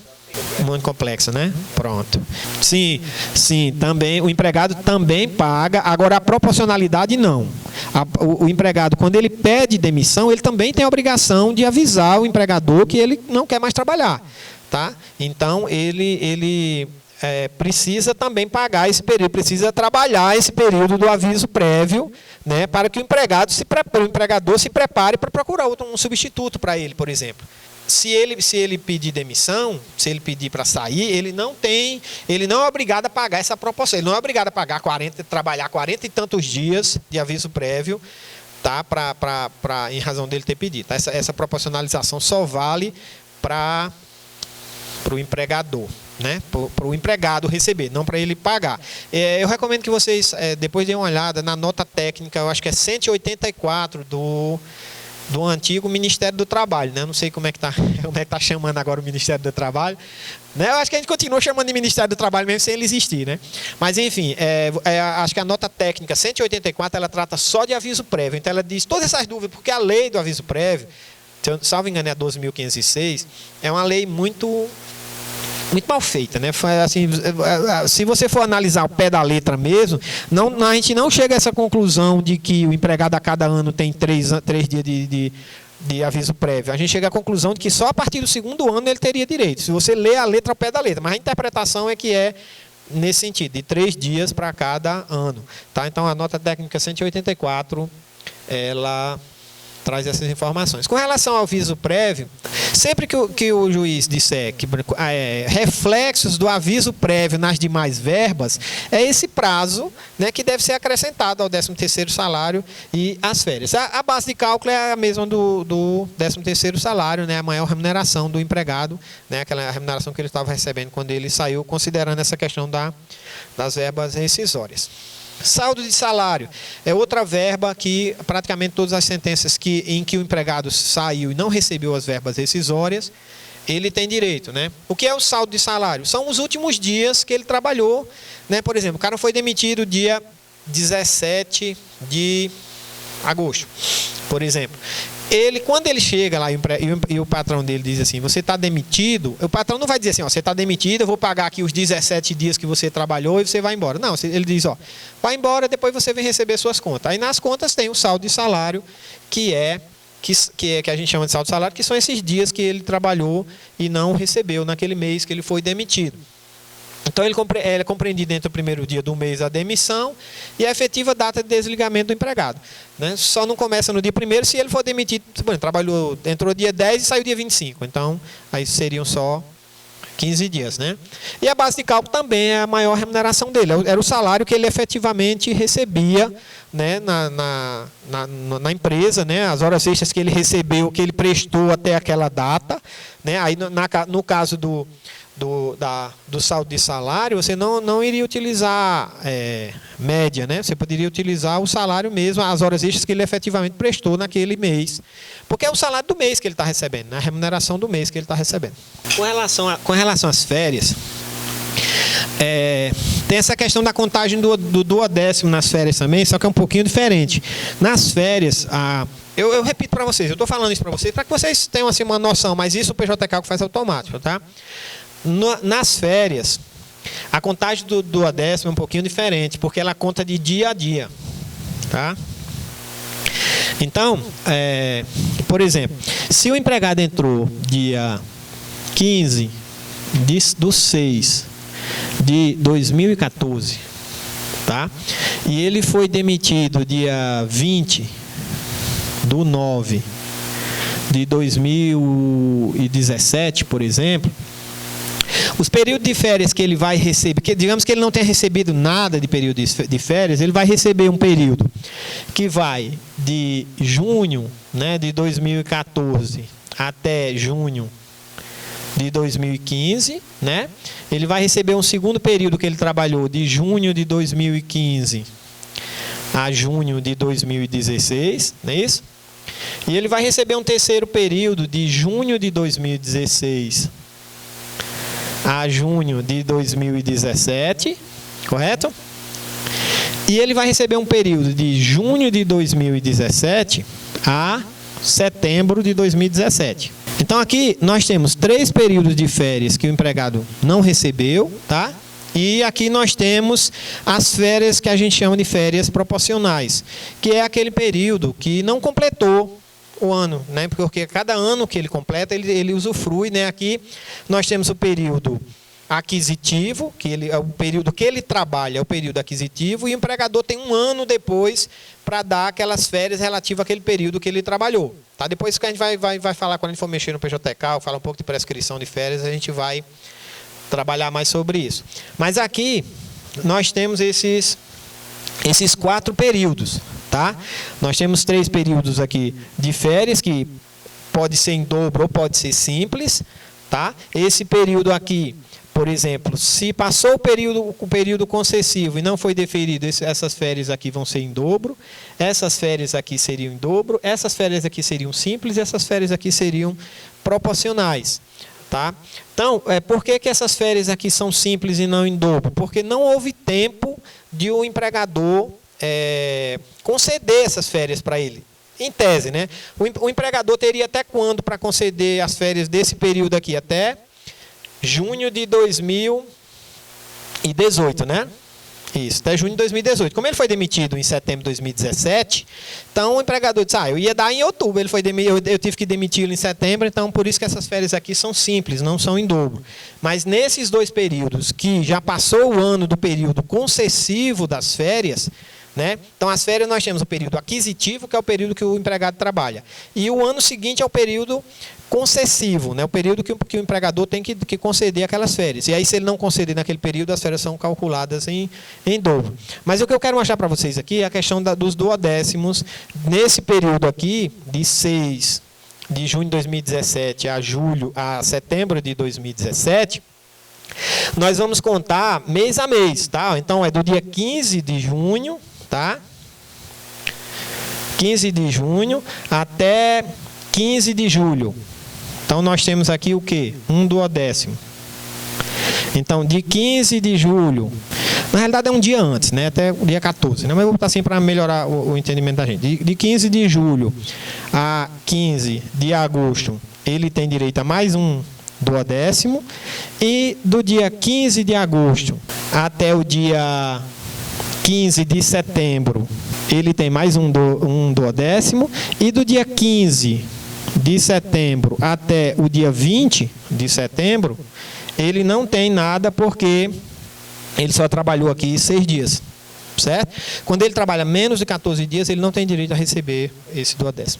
Muito complexo, né? Pronto. Sim, também, o empregado também paga, agora a proporcionalidade não. O empregado, quando ele pede demissão, ele também tem a obrigação de avisar o empregador que ele não quer mais trabalhar. Tá? Então, ele precisa também pagar esse período, precisa trabalhar esse período do aviso prévio, né, para que o empregador se prepare para procurar um substituto para ele, por exemplo. Se ele pedir demissão, se ele pedir para sair, ele não é obrigado a pagar essa proporção, ele não é obrigado a pagar trabalhar 40 e tantos dias de aviso prévio, tá, em razão dele ter pedido. Tá? Essa proporcionalização só vale para o empregador, né? Para o empregado receber, não para ele pagar. Eu recomendo que vocês depois deem uma olhada na nota técnica, eu acho que é 184 do antigo Ministério do Trabalho, né? Eu não sei como é que tá chamando agora o Ministério do Trabalho, né? Eu acho que a gente continua chamando de Ministério do Trabalho mesmo sem ele existir, né? Mas enfim, acho que a nota técnica 184 ela trata só de aviso prévio, então ela diz todas essas dúvidas, porque a lei do aviso prévio, se eu salvo engano é a 12.506, é uma lei muito mal feita, né? Assim, se você for analisar o pé da letra mesmo, a gente não chega a essa conclusão de que o empregado a cada ano tem 3 dias de aviso prévio. A gente chega à conclusão de que só a partir do 2º ano ele teria direito, se você lê a letra ao pé da letra. Mas a interpretação é que nesse sentido, de 3 dias para cada ano. Tá? Então, a nota técnica 184, ela traz essas informações. Com relação ao aviso prévio, sempre que o juiz disser que reflexos do aviso prévio nas demais verbas, é esse prazo, né, que deve ser acrescentado ao 13º salário e às férias. A base de cálculo é a mesma do 13º salário, né, a maior remuneração do empregado, né, aquela remuneração que ele estava recebendo quando ele saiu, considerando essa questão das verbas rescisórias. Saldo de salário é outra verba que praticamente todas as sentenças em que o empregado saiu e não recebeu as verbas rescisórias, ele tem direito, né? O que é o saldo de salário? São os últimos dias que ele trabalhou, né? Por exemplo, o cara foi demitido dia 17 de agosto, por exemplo. Quando ele chega lá e o patrão dele diz assim, você está demitido, o patrão não vai dizer assim, ó, você está demitido, eu vou pagar aqui os 17 dias que você trabalhou e você vai embora. Não, ele diz, ó, vai embora, depois você vem receber suas contas. Aí nas contas tem o saldo de salário, que é que a gente chama de saldo de salário, que são esses dias que ele trabalhou e não recebeu naquele mês que ele foi demitido. Então, ele é compreendido entre o primeiro dia do mês a demissão e a efetiva data de desligamento do empregado. Né? Só não começa no dia 1º se ele for demitido, trabalhou, entrou dia 10 e saiu dia 25. Então, aí seriam só 15 dias. Né? E a base de cálculo também é a maior remuneração dele. Era o salário que ele efetivamente recebia, né, na empresa, né, as horas extras que ele recebeu, que ele prestou até aquela data. Né? Aí, no caso do saldo de salário, você não iria utilizar média, né? Você poderia utilizar o salário mesmo, as horas extras que ele efetivamente prestou naquele mês. Porque é o salário do mês que ele está recebendo, né? A remuneração do mês que ele está recebendo. Com relação às férias, tem essa questão da contagem do duodécimo nas férias também, só que é um pouquinho diferente. Nas férias, eu repito para vocês, eu estou falando isso para vocês, para que vocês tenham assim, uma noção, mas isso o PJ Cálculo faz automático, tá? Nas férias, a contagem do duodécimo é um pouquinho diferente, porque ela conta de dia a dia. Tá? Então, por exemplo, se o empregado entrou dia 15 do 6 de 2014, tá? E ele foi demitido dia 20 do 9 de 2017, por exemplo, os períodos de férias que ele vai receber, digamos que ele não tenha recebido nada de período de férias, ele vai receber um período que vai de junho, né, de 2014 até junho de 2015, né? Ele vai receber um segundo período que ele trabalhou de junho de 2015 a junho de 2016, não é isso? E ele vai receber um terceiro período de junho de 2016 a junho de 2017, correto? E ele vai receber um período de junho de 2017 a setembro de 2017. Então aqui nós temos 3 períodos de férias que o empregado não recebeu, tá? E aqui nós temos as férias que a gente chama de férias proporcionais, que é aquele período que não completou o ano, né? Porque cada ano que ele completa, ele usufrui, né? Aqui nós temos o período aquisitivo, que é o período que ele trabalha, é o período aquisitivo, e o empregador tem um ano depois para dar aquelas férias relativas àquele período que ele trabalhou. Tá? Depois que a gente vai falar, quando a gente for mexer no PJK, falar um pouco de prescrição de férias, a gente vai trabalhar mais sobre isso. Mas aqui nós temos esses 4 períodos. Tá? Nós temos 3 períodos aqui de férias, que pode ser em dobro ou pode ser simples. Tá? Esse período aqui, por exemplo, se passou o período concessivo e não foi deferido, essas férias aqui vão ser em dobro, essas férias aqui seriam em dobro, essas férias aqui seriam simples e essas férias aqui seriam proporcionais. Tá? Então, por que essas férias aqui são simples e não em dobro? Porque não houve tempo de o empregador conceder essas férias para ele. Em tese, né? O empregador teria até quando para conceder as férias desse período aqui? Até junho de 2018, né? Isso, até junho de 2018. Como ele foi demitido em setembro de 2017, então o empregador disse, eu ia dar em outubro, eu tive que demiti-lo em setembro, então por isso que essas férias aqui são simples, não são em dobro. Mas nesses 2 períodos, que já passou o ano do período concessivo das férias, né? Então, as férias nós temos o período aquisitivo, que é o período que o empregado trabalha. E o ano seguinte é o período concessivo, né? O período que o empregador tem que conceder aquelas férias. E aí, se ele não conceder naquele período, as férias são calculadas em dobro. Mas o que eu quero mostrar para vocês aqui é a questão dos duodécimos. Nesse período aqui, de 6 de junho de 2017 a setembro de 2017, nós vamos contar mês a mês, tá? Então, é do dia 15 de junho, tá? 15 de junho até 15 de julho. Então, nós temos aqui o quê? Um duodécimo. Então, de 15 de julho, na realidade é um dia antes, né? Até o dia 14, né? Mas eu vou botar assim para melhorar o entendimento da gente. De 15 de julho a 15 de agosto, ele tem direito a mais um duodécimo. E do dia 15 de agosto até o dia 15 de setembro, ele tem mais um 12º, e do dia 15 de setembro até o dia 20 de setembro, ele não tem nada porque ele só trabalhou aqui 6 dias, certo? Quando ele trabalha menos de 14 dias, ele não tem direito a receber esse 12º.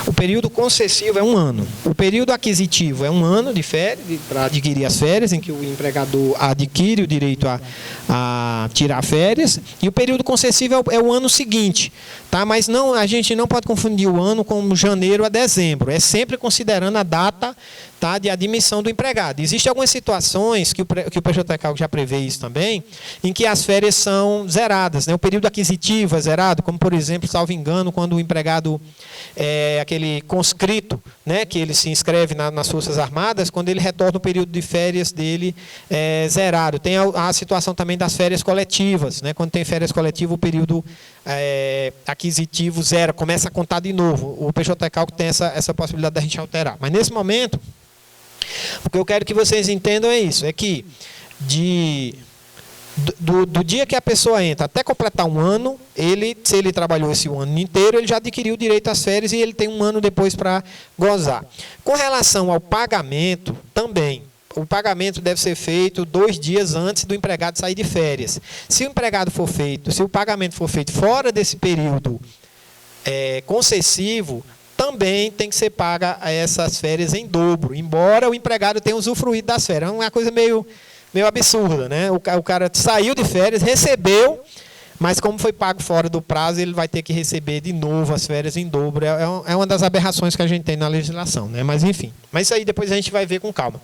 O período concessivo é 1 ano. O período aquisitivo é 1 ano de férias, para adquirir as férias, em que o empregador adquire o direito a tirar férias. E o período concessivo é o ano seguinte. Tá? Mas não, a gente não pode confundir o ano com janeiro a dezembro. É sempre considerando a data, tá, de admissão do empregado. Existem algumas situações que o PJCalc já prevê isso também, em que as férias são zeradas, né? O período aquisitivo é zerado, como, por exemplo, salvo engano, quando o empregado aquele conscrito, né, que ele se inscreve nas Forças Armadas, quando ele retorna o período de férias dele zerado. Tem a situação também das férias coletivas, né? Quando tem férias coletivas, o período aquisitivo zero, começa a contar de novo. O PJCalc tem essa possibilidade da gente alterar. Mas nesse momento, o que eu quero que vocês entendam é isso, é que do dia que a pessoa entra até completar 1 ano, se ele trabalhou esse 1 ano inteiro, ele já adquiriu o direito às férias e ele tem 1 ano depois para gozar. Com relação ao pagamento, também, o pagamento deve ser feito 2 dias antes do empregado sair de férias. Se o pagamento for feito fora desse período concessivo, também tem que ser paga essas férias em dobro, embora o empregado tenha usufruído das férias. É uma coisa meio absurda, né? O cara saiu de férias, recebeu, mas como foi pago fora do prazo, ele vai ter que receber de novo as férias em dobro. É uma das aberrações que a gente tem na legislação, né? Mas enfim, mas isso aí depois a gente vai ver com calma.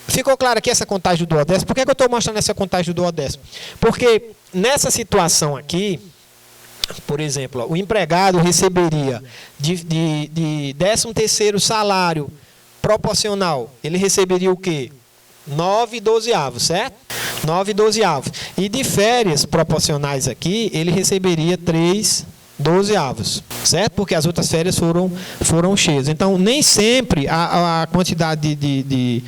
Ficou claro aqui essa contagem do 12º? Por que eu estou mostrando essa contagem do 12º? Porque nessa situação aqui, por exemplo, o empregado receberia de 13º salário proporcional, ele receberia o quê? 9/12, certo? 9/12. E de férias proporcionais aqui, ele receberia 3/12, certo? Porque as outras férias foram cheias. Então, nem sempre a quantidade de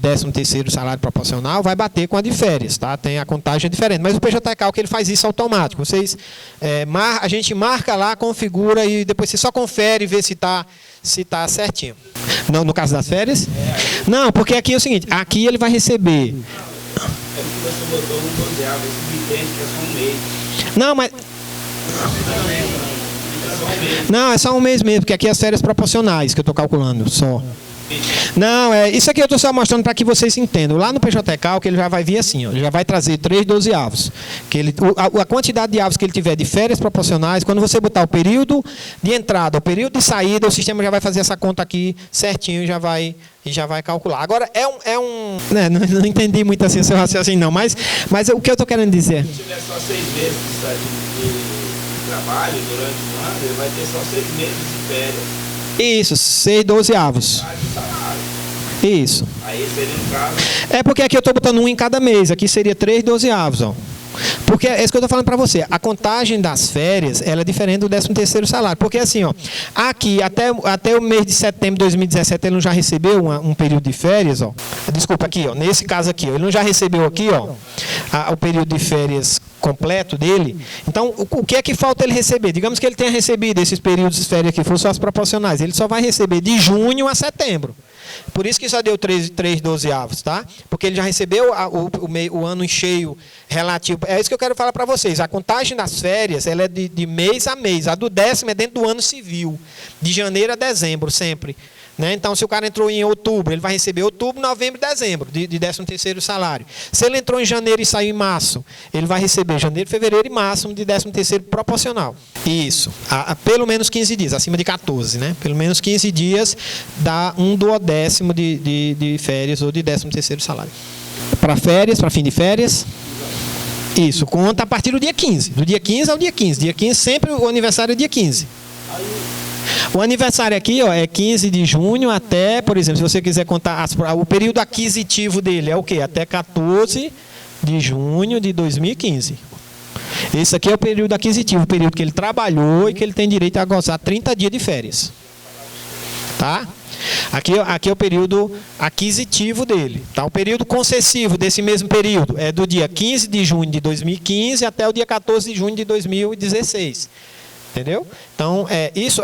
13º salário proporcional vai bater com a de férias, tá? Tem a contagem diferente. Mas o PJCalc ele faz isso automático. A gente marca lá, configura e depois você só confere e vê se está certinho. Não, no caso das férias? Não, porque aqui é o seguinte, aqui ele vai receber. É porque você botou um 12º, esse bitente que é só 1 mês. Não, mas... Não, é só 1 mês mesmo, porque aqui é as férias proporcionais que eu estou calculando, só. Não, isso aqui eu estou só mostrando para que vocês entendam. Lá no PJCalc ele já vai vir assim, ó, ele já vai trazer 3/12. A quantidade de avos que ele tiver de férias proporcionais, quando você botar o período de entrada, o período de saída, o sistema já vai fazer essa conta aqui certinho e já vai calcular. Agora, né, não entendi muito assim o seu raciocínio não, mas o que eu estou querendo dizer... Se tiver só 6 meses de trabalho durante o ano, ele vai ter só 6 meses de férias. Isso, 6/12. Isso. Aí seria um caso. É porque aqui eu estou botando 1 em cada mês, aqui seria 3/12, ó. Porque é isso que eu estou falando para você. A contagem das férias ela é diferente do 13º salário. Porque assim, ó, aqui até o mês de setembro de 2017 ele não já recebeu um período de férias, ó. Desculpa, aqui, ó, nesse caso aqui, ó, ele não já recebeu aqui, ó, o período de férias completo dele. Então, o que é que falta ele receber? Digamos que ele tenha recebido esses períodos de férias aqui, foram só as proporcionais. Ele só vai receber de junho a setembro. Por isso que só deu 3/12, tá? Porque ele já recebeu o ano em cheio relativo. É isso que eu quero falar para vocês. A contagem das férias ela é de mês a mês. A do 10º é dentro do ano civil. De janeiro a dezembro, sempre. Né? Então, se o cara entrou em outubro, ele vai receber outubro, novembro e dezembro, de 13º salário. Se ele entrou em janeiro e saiu em março, ele vai receber janeiro, fevereiro e março de 13º proporcional. Isso. Pelo menos 15 dias, acima de 14, né? Pelo menos 15 dias dá 1/12 de férias ou de 13º salário. Para férias, para fim de férias... Isso, conta a partir do dia 15. Do dia 15 ao dia 15. Dia 15, sempre o aniversário é dia 15. O aniversário aqui, ó, é 15 de junho até, por exemplo, se você quiser contar, o período aquisitivo dele é o quê? Até 14 de junho de 2015. Esse aqui é o período aquisitivo, o período que ele trabalhou e que ele tem direito a gozar 30 dias de férias. Tá? Aqui é o período aquisitivo dele. Tá? O período concessivo desse mesmo período é do dia 15 de junho de 2015 até o dia 14 de junho de 2016. Entendeu? Então, isso,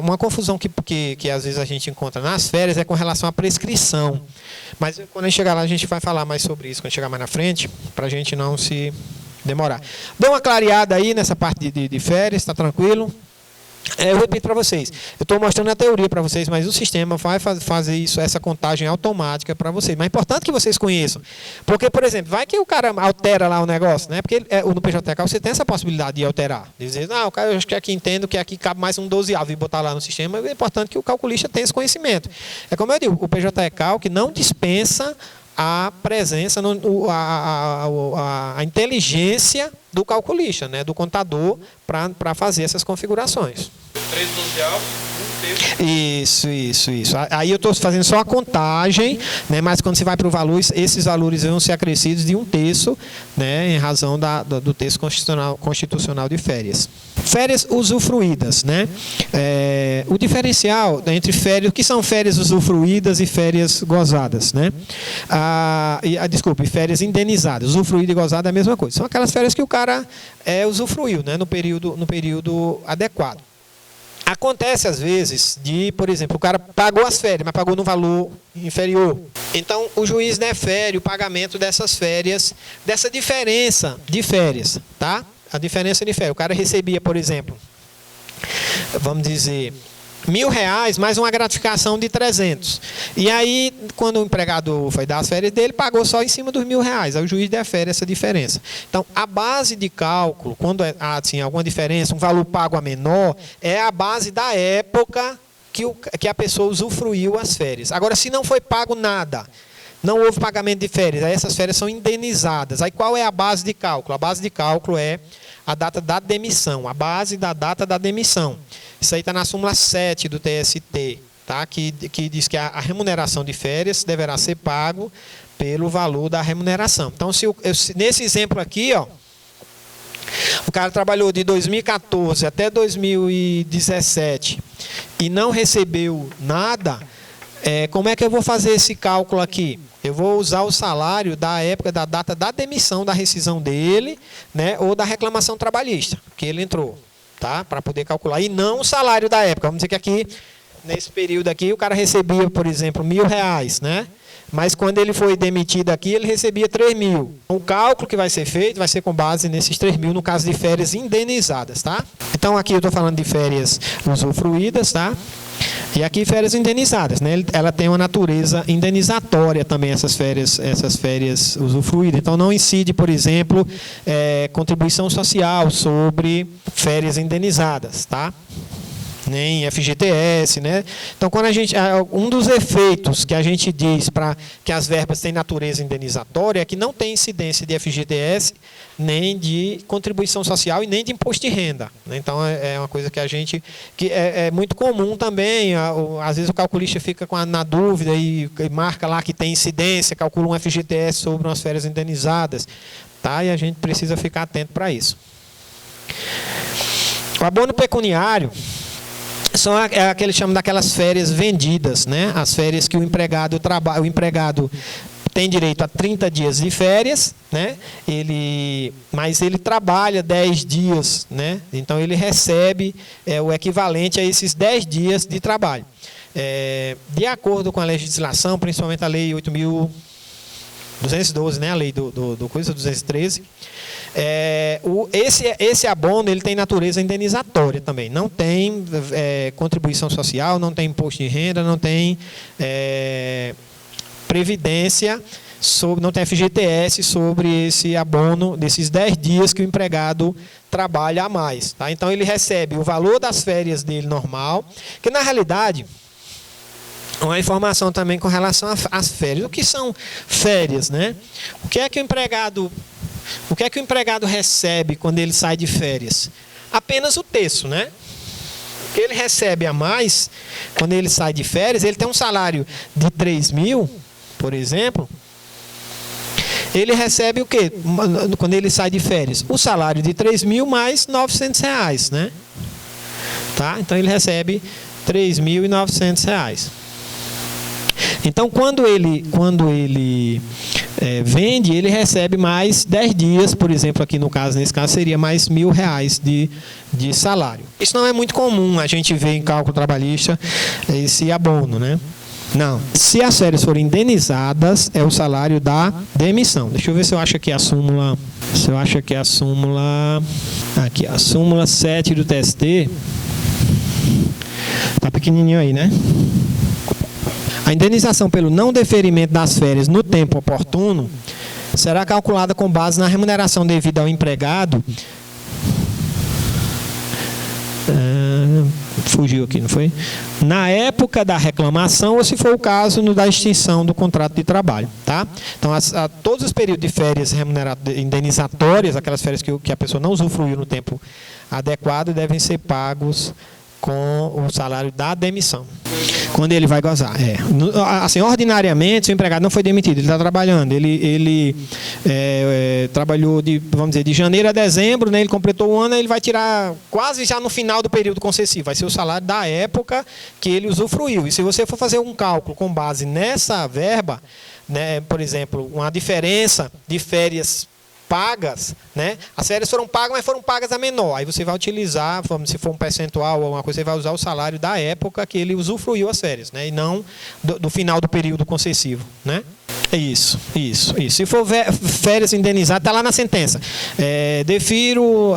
uma confusão que às vezes a gente encontra nas férias é com relação à prescrição. Mas quando a gente chegar lá, a gente vai falar mais sobre isso, quando chegar mais na frente, para a gente não se demorar. Dê uma clareada aí nessa parte de férias, está tranquilo? Eu repito para vocês, eu estou mostrando a teoria para vocês, mas o sistema vai fazer isso, essa contagem automática para vocês. Mas é importante que vocês conheçam. Porque, por exemplo, vai que o cara altera lá o negócio, né? Porque no PJTK você tem essa possibilidade de alterar. De dizer, não, eu acho que aqui entendo que aqui cabe mais um 12avo e botar lá no sistema. É importante que o calculista tenha esse conhecimento. É como eu digo, o PJTK que não dispensa a presença, a inteligência do calculista, né, do contador, para fazer essas configurações. 3 12avos, um terço. Isso. Aí eu estou fazendo só a contagem, né, mas quando você vai para o valor, esses valores vão ser acrescidos de um terço, né, em razão do terço constitucional de férias. Férias usufruídas, né? O diferencial entre férias, o que são férias usufruídas e férias gozadas, né? Desculpe, férias indenizadas. Usufruída e gozada é a mesma coisa. São aquelas férias que o cara usufruiu, né? No período adequado. Acontece às vezes por exemplo, o cara pagou as férias, mas pagou no valor inferior. Então, o juiz defere o pagamento dessas férias, dessa diferença de férias, tá? A diferença de férias. O cara recebia, por exemplo, vamos dizer, R$1.000 mais uma gratificação de 300. E aí, quando o empregado foi dar as férias dele, pagou só em cima dos R$1.000. Aí o juiz defere essa diferença. Então, a base de cálculo, quando há assim, alguma diferença, um valor pago a menor, é a base da época que a pessoa usufruiu as férias. Agora, se não foi pago nada, não houve pagamento de férias, aí essas férias são indenizadas. Aí qual é a base de cálculo? A base de cálculo é a data da demissão, a base da data da demissão. Isso aí está na súmula 7 do TST, tá? que diz que a remuneração de férias deverá ser pago pelo valor da remuneração. Então, nesse exemplo aqui, ó, o cara trabalhou de 2014 até 2017 e não recebeu nada, como é que eu vou fazer esse cálculo aqui? Eu vou usar o salário da época da data da demissão, da rescisão dele, né, ou da reclamação trabalhista, que ele entrou, tá? Para poder calcular. E não o salário da época. Vamos dizer que aqui, nesse período aqui, o cara recebia, por exemplo, R$1.000, né? Mas quando ele foi demitido aqui, ele recebia R$3.000. O cálculo que vai ser feito vai ser com base nesses R$3.000, no caso de férias indenizadas, tá? Então aqui eu estou falando de férias usufruídas, tá? E aqui férias indenizadas, né? Ela tem uma natureza indenizatória também, essas férias usufruídas. Então não incide, por exemplo, contribuição social sobre férias indenizadas, tá? Nem FGTS, né? Então, quando um dos efeitos que a gente diz para que as verbas têm natureza indenizatória é que não tem incidência de FGTS, nem de contribuição social e nem de imposto de renda, né? Então, é uma coisa que que é muito comum também. Às vezes o calculista fica na dúvida e marca lá que tem incidência, calcula um FGTS sobre umas férias indenizadas, tá? E a gente precisa ficar atento para isso. O abono pecuniário são aqueles chamam daquelas férias vendidas, né? As férias que o empregado tem direito a 30 dias de férias, né? Mas ele trabalha 10 dias, né? Então ele recebe o equivalente a esses 10 dias de trabalho. De acordo com a legislação, principalmente a lei 8.212, né? A lei do coisa 213. Esse abono ele tem natureza indenizatória também. Não tem contribuição social, não tem imposto de renda, não tem previdência, não tem FGTS sobre esse abono desses 10 dias que o empregado trabalha a mais, tá? Então ele recebe o valor das férias dele normal, que na realidade uma informação também com relação às férias. O que são férias, né? O que é que o empregado recebe quando ele sai de férias? Apenas o terço, né? O que ele recebe a mais quando ele sai de férias, ele tem um salário de 3.000, por exemplo. Ele recebe o quê? Quando ele sai de férias? O salário de 3.000 mais R$900, né? Tá? Então ele recebe R$3.900. Então, quando ele vende, ele recebe mais 10 dias, por exemplo, aqui no caso, nesse caso, seria mais R$1.000 de salário. Isso não é muito comum, a gente vê em cálculo trabalhista esse abono, né? Não. Se as férias forem indenizadas, é o salário da demissão. Deixa eu ver se eu acho aqui a súmula. Se eu acho aqui a súmula. Aqui, a súmula 7 do TST. Tá pequenininho aí, né? A indenização pelo não deferimento das férias no tempo oportuno será calculada com base na remuneração devida ao empregado. Fugiu aqui, não foi? Na época da reclamação ou, se for o caso, no da extinção do contrato de trabalho, tá? Então, todos os períodos de férias indenizatórias, aquelas férias que a pessoa não usufruiu no tempo adequado, devem ser pagos com o salário da demissão, quando ele vai gozar. Assim, ordinariamente, o empregado não foi demitido, ele está trabalhando, ele trabalhou vamos dizer, de janeiro a dezembro, né, ele completou o ano, ele vai tirar quase já no final do período concessivo, vai ser o salário da época que ele usufruiu. E se você for fazer um cálculo com base nessa verba, né, por exemplo, uma diferença de férias pagas, né? As férias foram pagas, mas foram pagas a menor. Aí você vai utilizar, se for um percentual ou alguma coisa, você vai usar o salário da época que ele usufruiu as férias, né? E não do final do período concessivo, né? Isso. Se for férias indenizadas, está lá na sentença. Defiro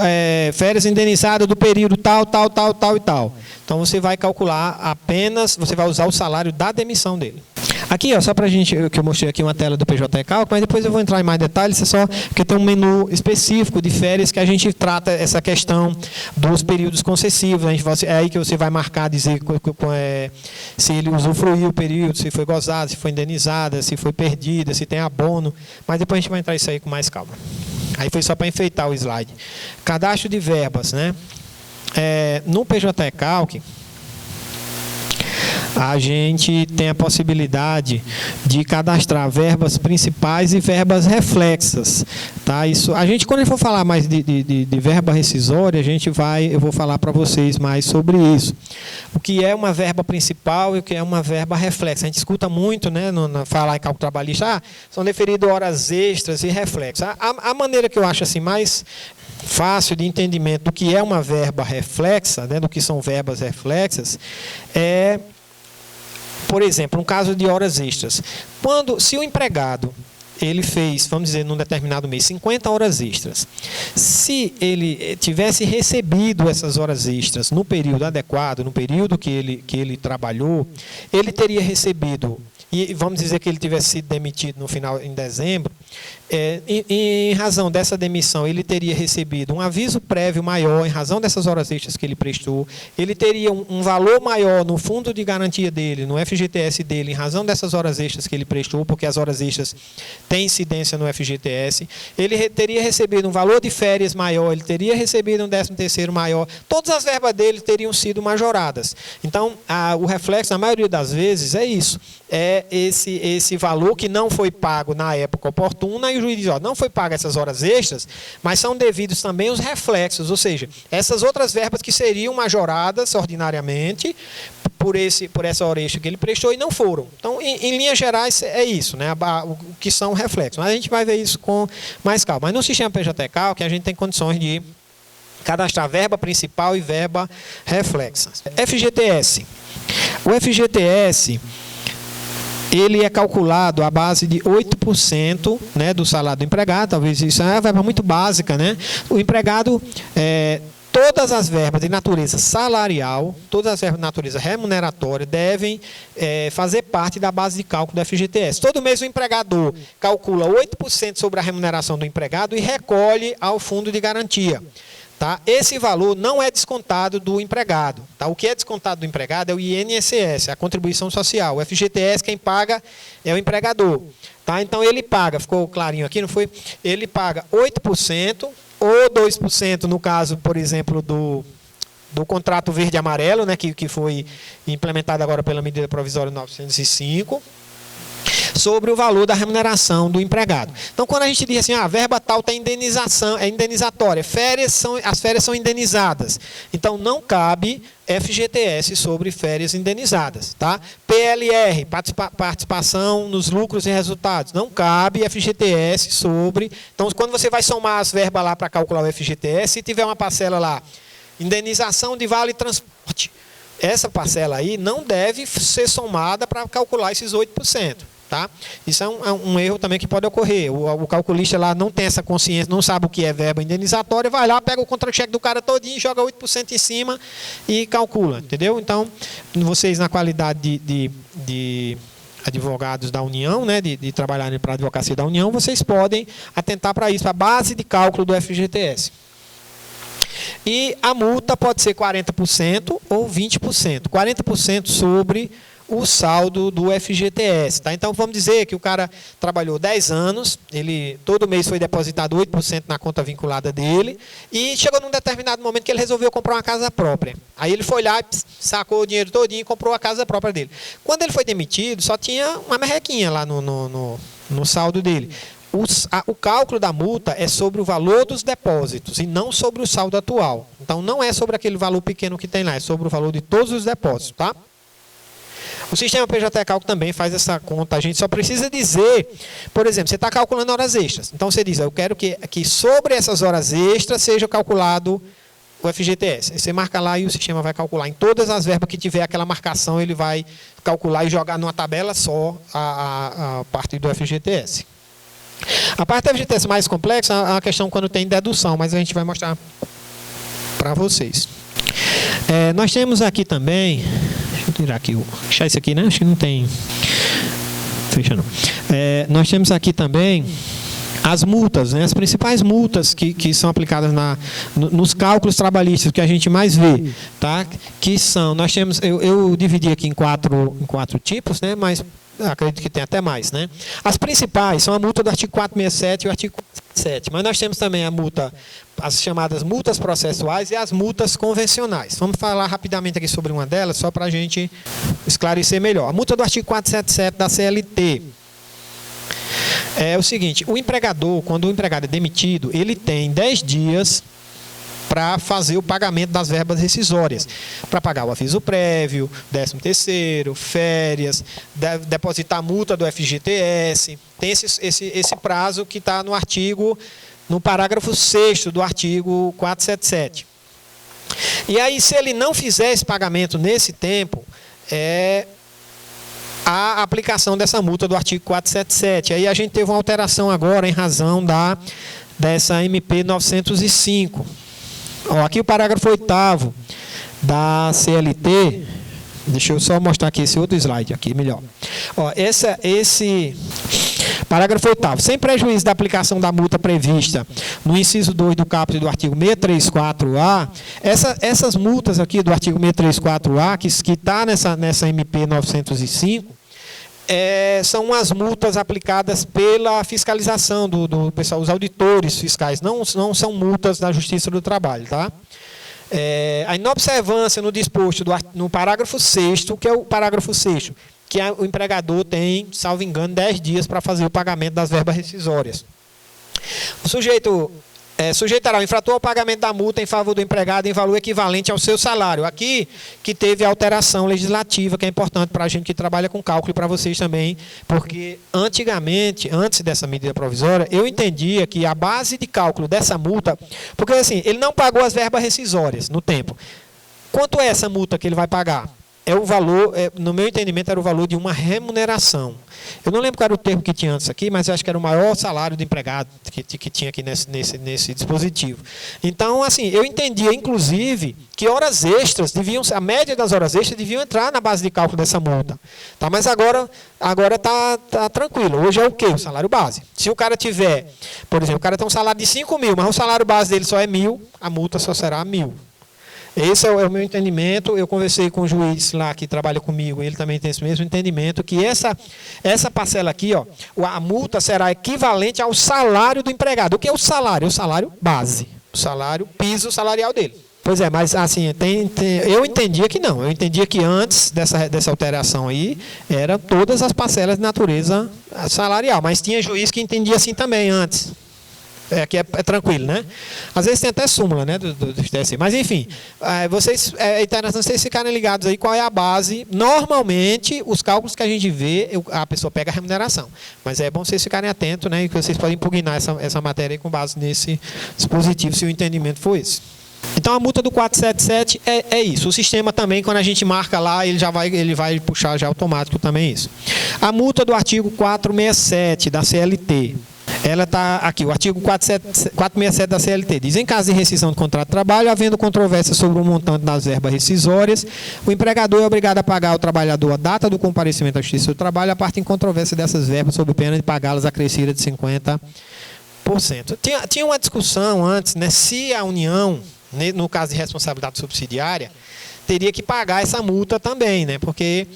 férias indenizadas do período tal e tal. Então você vai calcular apenas, você vai usar o salário da demissão dele. Aqui, ó, só para a gente, que eu mostrei aqui uma tela do PJ Cálculo, mas depois eu vou entrar em mais detalhes, só porque tem um menu específico de férias que a gente trata essa questão dos períodos concessivos. É aí que você vai marcar, dizer se ele usufruiu o período, se foi gozado, se foi indenizada, se foi perdida, se tem abono, mas depois a gente vai entrar isso aí com mais calma. Aí foi só para enfeitar o slide. Cadastro de verbas, né? No PJ Cálculo, a gente tem a possibilidade de cadastrar verbas principais e verbas reflexas, tá? Isso, a gente, quando for falar mais de verba rescisória, eu vou falar para vocês mais sobre isso. O que é uma verba principal e o que é uma verba reflexa. A gente escuta muito, né, falar em cálculo trabalhista, são deferidas horas extras e reflexos. A maneira que eu acho assim mais fácil de entendimento do que é uma verba reflexa, né, do que são verbas reflexas, por exemplo, um caso de horas extras. Se o empregado ele fez, vamos dizer, num determinado mês, 50 horas extras, se ele tivesse recebido essas horas extras no período adequado, no período que ele trabalhou, ele teria recebido, e vamos dizer que ele tivesse sido demitido no final, em dezembro, em razão dessa demissão, ele teria recebido um aviso prévio maior, em razão dessas horas extras que ele prestou, ele teria um valor maior no fundo de garantia dele, no FGTS dele, em razão dessas horas extras que ele prestou, porque as horas extras têm incidência no FGTS, ele teria recebido um valor de férias maior, ele teria recebido um 13º maior, todas as verbas dele teriam sido majoradas. Então, o reflexo, na maioria das vezes, é isso, esse valor que não foi pago na época oportuna, e o juiz diz, não foi pago essas horas extras, mas são devidos também os reflexos, ou seja, essas outras verbas que seriam majoradas ordinariamente por essa hora extra que ele prestou e não foram. Então, em linhas gerais, é isso, né? O que são reflexos. Mas a gente vai ver isso com mais calma. Mas no sistema PJ Cálculo, a gente tem condições de cadastrar verba principal e verba reflexa. FGTS. O FGTS, ele é calculado à base de 8%, né, do salário do empregado. Talvez isso é uma verba muito básica, né? O empregado, todas as verbas de natureza salarial, todas as verbas de natureza remuneratória devem fazer parte da base de cálculo do FGTS. Todo mês o empregador calcula 8% sobre a remuneração do empregado e recolhe ao fundo de garantia. Tá? Esse valor não é descontado do empregado. Tá? O que é descontado do empregado é o INSS, a contribuição social. O FGTS, quem paga é o empregador. Tá? Então, ele paga, ficou clarinho aqui, não foi? Ele paga 8% ou 2% no caso, por exemplo, do contrato verde e amarelo, né, que foi implementado agora pela medida provisória 905. sobre o valor da remuneração do empregado. Então, quando a gente diz assim, a verba tal tem indenização, é indenizatória, as férias são indenizadas. Então, não cabe FGTS sobre férias indenizadas. Tá? PLR, participação nos lucros e resultados, não cabe FGTS sobre... Então, quando você vai somar as verbas lá para calcular o FGTS, se tiver uma parcela lá, indenização de vale transporte, essa parcela aí não deve ser somada para calcular esses 8%. Tá? Isso é um erro também que pode ocorrer. O calculista lá não tem essa consciência, não sabe o que é verba indenizatória, vai lá, pega o contra-cheque do cara todinho, joga 8% em cima e calcula. Entendeu? Então, vocês na qualidade de advogados da União, né, de trabalharem para a advocacia da União, vocês podem atentar para isso, para a base de cálculo do FGTS. E a multa pode ser 40% ou 20%. 40% sobre o saldo do FGTS. Tá? Então, vamos dizer que o cara trabalhou 10 anos, todo mês foi depositado 8% na conta vinculada dele, e chegou num determinado momento que ele resolveu comprar uma casa própria. Aí ele foi lá, sacou o dinheiro todinho e comprou a casa própria dele. Quando ele foi demitido, só tinha uma merrequinha lá no saldo dele. O cálculo da multa é sobre o valor dos depósitos e não sobre o saldo atual. Então, não é sobre aquele valor pequeno que tem lá, é sobre o valor de todos os depósitos. Tá? O sistema PJ Cálculo também faz essa conta. A gente só precisa dizer, por exemplo, você está calculando horas extras. Então, você diz, eu quero que sobre essas horas extras seja calculado o FGTS. Você marca lá e o sistema vai calcular. Em todas as verbas que tiver aquela marcação, ele vai calcular e jogar numa tabela só a parte do FGTS. A parte da FGTS mais complexa é a questão quando tem dedução, mas a gente vai mostrar para vocês. Nós temos aqui também, deixa eu tirar aqui, deixar isso aqui, né? Acho que não tem, fecha não. Nós temos aqui também as multas, né? As principais multas que são aplicadas nos cálculos trabalhistas que a gente mais vê, tá? Que são, nós temos, eu dividi aqui em quatro tipos, né? Mas acredito que tem até mais, né? As principais são a multa do artigo 467 e o artigo 477, mas nós temos também a multa, as chamadas multas processuais e as multas convencionais. Vamos falar rapidamente aqui sobre uma delas, só para a gente esclarecer melhor. A multa do artigo 477 da CLT é o seguinte, o empregador, quando o empregado é demitido, ele tem 10 dias para fazer o pagamento das verbas rescisórias, para pagar o aviso prévio, 13º, férias, depositar a multa do FGTS. Tem esse prazo que está no parágrafo 6º do artigo 477. E aí, se ele não fizer esse pagamento nesse tempo, a aplicação dessa multa do artigo 477. Aí a gente teve uma alteração agora em razão dessa MP 905. Aqui o parágrafo 8º da CLT, deixa eu só mostrar aqui esse outro slide, aqui melhor. Esse parágrafo 8º, sem prejuízo da aplicação da multa prevista no inciso 2 do caput do artigo 634-A, essas multas aqui do artigo 634-A, que está nessa MP 905, são as multas aplicadas pela fiscalização do pessoal, os auditores fiscais, não são multas da Justiça do Trabalho. Tá? A inobservância no disposto no parágrafo 6º, que é o parágrafo 6º, que o empregador tem, salvo engano, 10 dias para fazer o pagamento das verbas rescisórias. O sujeito sujeitará o infrator ao pagamento da multa em favor do empregado em valor equivalente ao seu salário. Aqui que teve alteração legislativa, que é importante para a gente que trabalha com cálculo e para vocês também, porque antigamente, antes dessa medida provisória, eu entendia que a base de cálculo dessa multa, porque assim, ele não pagou as verbas rescisórias no tempo. Quanto é essa multa que ele vai pagar? O valor, no meu entendimento, era o valor de uma remuneração. Eu não lembro qual era o termo que tinha antes aqui, mas eu acho que era o maior salário do empregado que tinha aqui nesse dispositivo. Então, assim, eu entendia, inclusive, que horas extras a média das horas extras deviam entrar na base de cálculo dessa multa. Tá? Mas agora está tranquilo. Hoje é o quê? O salário base. Se o cara tiver, por exemplo, o cara tem um salário de 5.000, mas o salário base dele só é 1.000, a multa só será 1.000. Esse é o meu entendimento. Eu conversei com o juiz lá que trabalha comigo, ele também tem esse mesmo entendimento, que essa parcela aqui, a multa será equivalente ao salário do empregado. O que é o salário? É o salário base, o salário piso salarial dele. Pois é, mas assim, eu entendia que não. Eu entendia que antes dessa alteração aí, eram todas as parcelas de natureza salarial. Mas tinha juiz que entendia assim também antes. Aqui é tranquilo, né? Às vezes tem até súmula, né, do TSE. Mas, enfim, é interessante vocês ficarem ligados aí qual é a base. Normalmente, os cálculos que a gente vê, a pessoa pega a remuneração. Mas é bom vocês ficarem atentos, né, e que vocês podem impugnar essa matéria aí com base nesse dispositivo, se o entendimento for esse. Então, a multa do 477 é isso. O sistema também, quando a gente marca lá, ele vai puxar já automático também isso. A multa do artigo 467 da CLT. Ela está aqui, o artigo 467 da CLT. Diz, em caso de rescisão do contrato de trabalho, havendo controvérsia sobre o montante das verbas rescisórias, o empregador é obrigado a pagar ao trabalhador a data do comparecimento à Justiça do Trabalho, a parte em controvérsia dessas verbas, sob pena de pagá-las acrescida de 50%. Tinha uma discussão antes, né, se a União, no caso de responsabilidade subsidiária, teria que pagar essa multa também, né, porque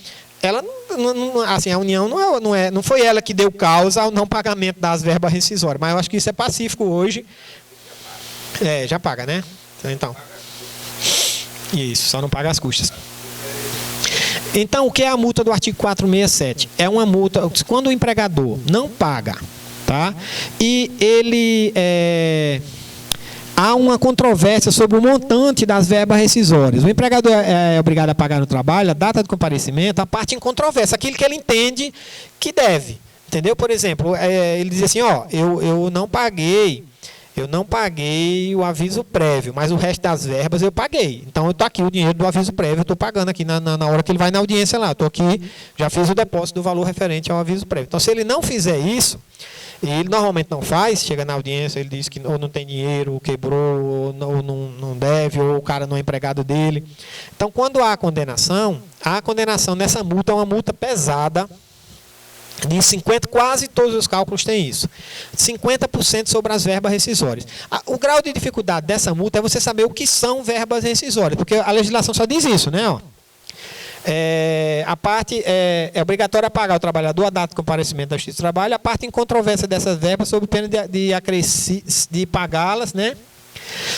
ela assim, a União não foi ela que deu causa ao não pagamento das verbas rescisórias, mas eu acho que isso é pacífico hoje. Já paga, né? Então, isso, só não paga as custas. Então, o que é a multa do artigo 467? É uma multa quando o empregador não paga, tá? E ele há uma controvérsia sobre o montante das verbas rescisórias. O empregador é obrigado a pagar no trabalho, a data de comparecimento, a parte em controvérsia, aquilo que ele entende que deve. Entendeu? Por exemplo, ele diz assim, eu não paguei o aviso prévio, mas o resto das verbas eu paguei. Então, eu estou aqui, o dinheiro do aviso prévio, eu estou pagando aqui na hora que ele vai na audiência lá. Estou aqui, já fiz o depósito do valor referente ao aviso prévio. Então, se ele não fizer isso, e ele normalmente não faz, chega na audiência, ele diz que ou não tem dinheiro, ou quebrou, ou não deve, ou o cara não é empregado dele. Então, quando há a condenação nessa multa é uma multa pesada, de 50%, quase todos os cálculos têm isso. 50% sobre as verbas rescisórias. O grau de dificuldade dessa multa é você saber o que são verbas rescisórias, porque a legislação só diz isso, né? A parte é obrigatória pagar ao trabalhador a data de comparecimento da Justiça do Trabalho, a parte em controvérsia dessas verbas, sob pena de pagá-las, né?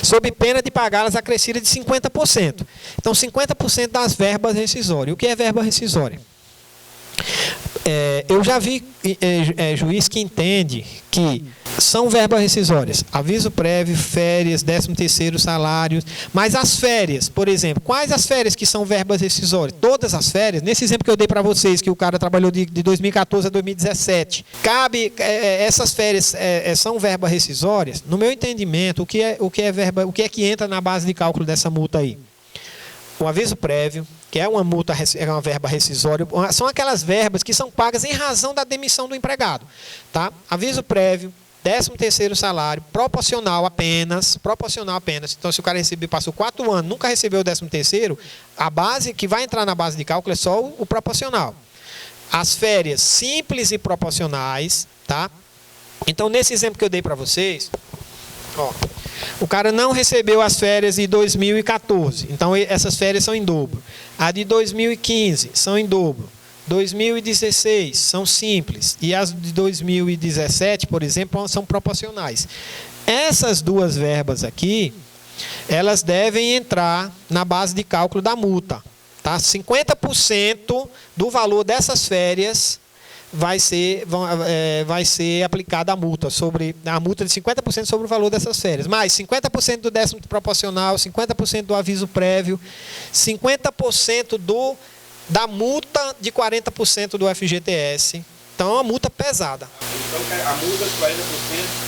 Sob pena de pagá-las acrescida de 50%. Então, 50% das verbas rescisórias. O que é verba rescisória? Eu já vi juiz que entende que são verbas rescisórias, aviso prévio, férias, 13º salário, mas as férias, por exemplo, quais as férias que são verbas rescisórias? Todas as férias, nesse exemplo que eu dei para vocês, que o cara trabalhou de 2014 a 2017, cabe, essas férias são verbas rescisórias? No meu entendimento, o que é que entra na base de cálculo dessa multa aí? O aviso prévio, que é uma multa, é uma verba rescisória, são aquelas verbas que são pagas em razão da demissão do empregado, tá? Aviso prévio, 13º salário, proporcional apenas. Então, se o cara passou 4 anos, nunca recebeu o 13º, a base que vai entrar na base de cálculo é só o proporcional. As férias simples e proporcionais, tá? Então, nesse exemplo que eu dei para vocês, o cara não recebeu as férias de 2014, então essas férias são em dobro. A de 2015 são em dobro. 2016 são simples e as de 2017, por exemplo, são proporcionais. Essas duas verbas aqui, elas devem entrar na base de cálculo da multa, tá? 50% do valor dessas férias vai ser aplicada a multa de 50% sobre o valor dessas férias, mais 50% do 10º proporcional, 50% do aviso prévio, 50% da multa de 40% do FGTS. Então é uma multa pesada. Então a multa de 40%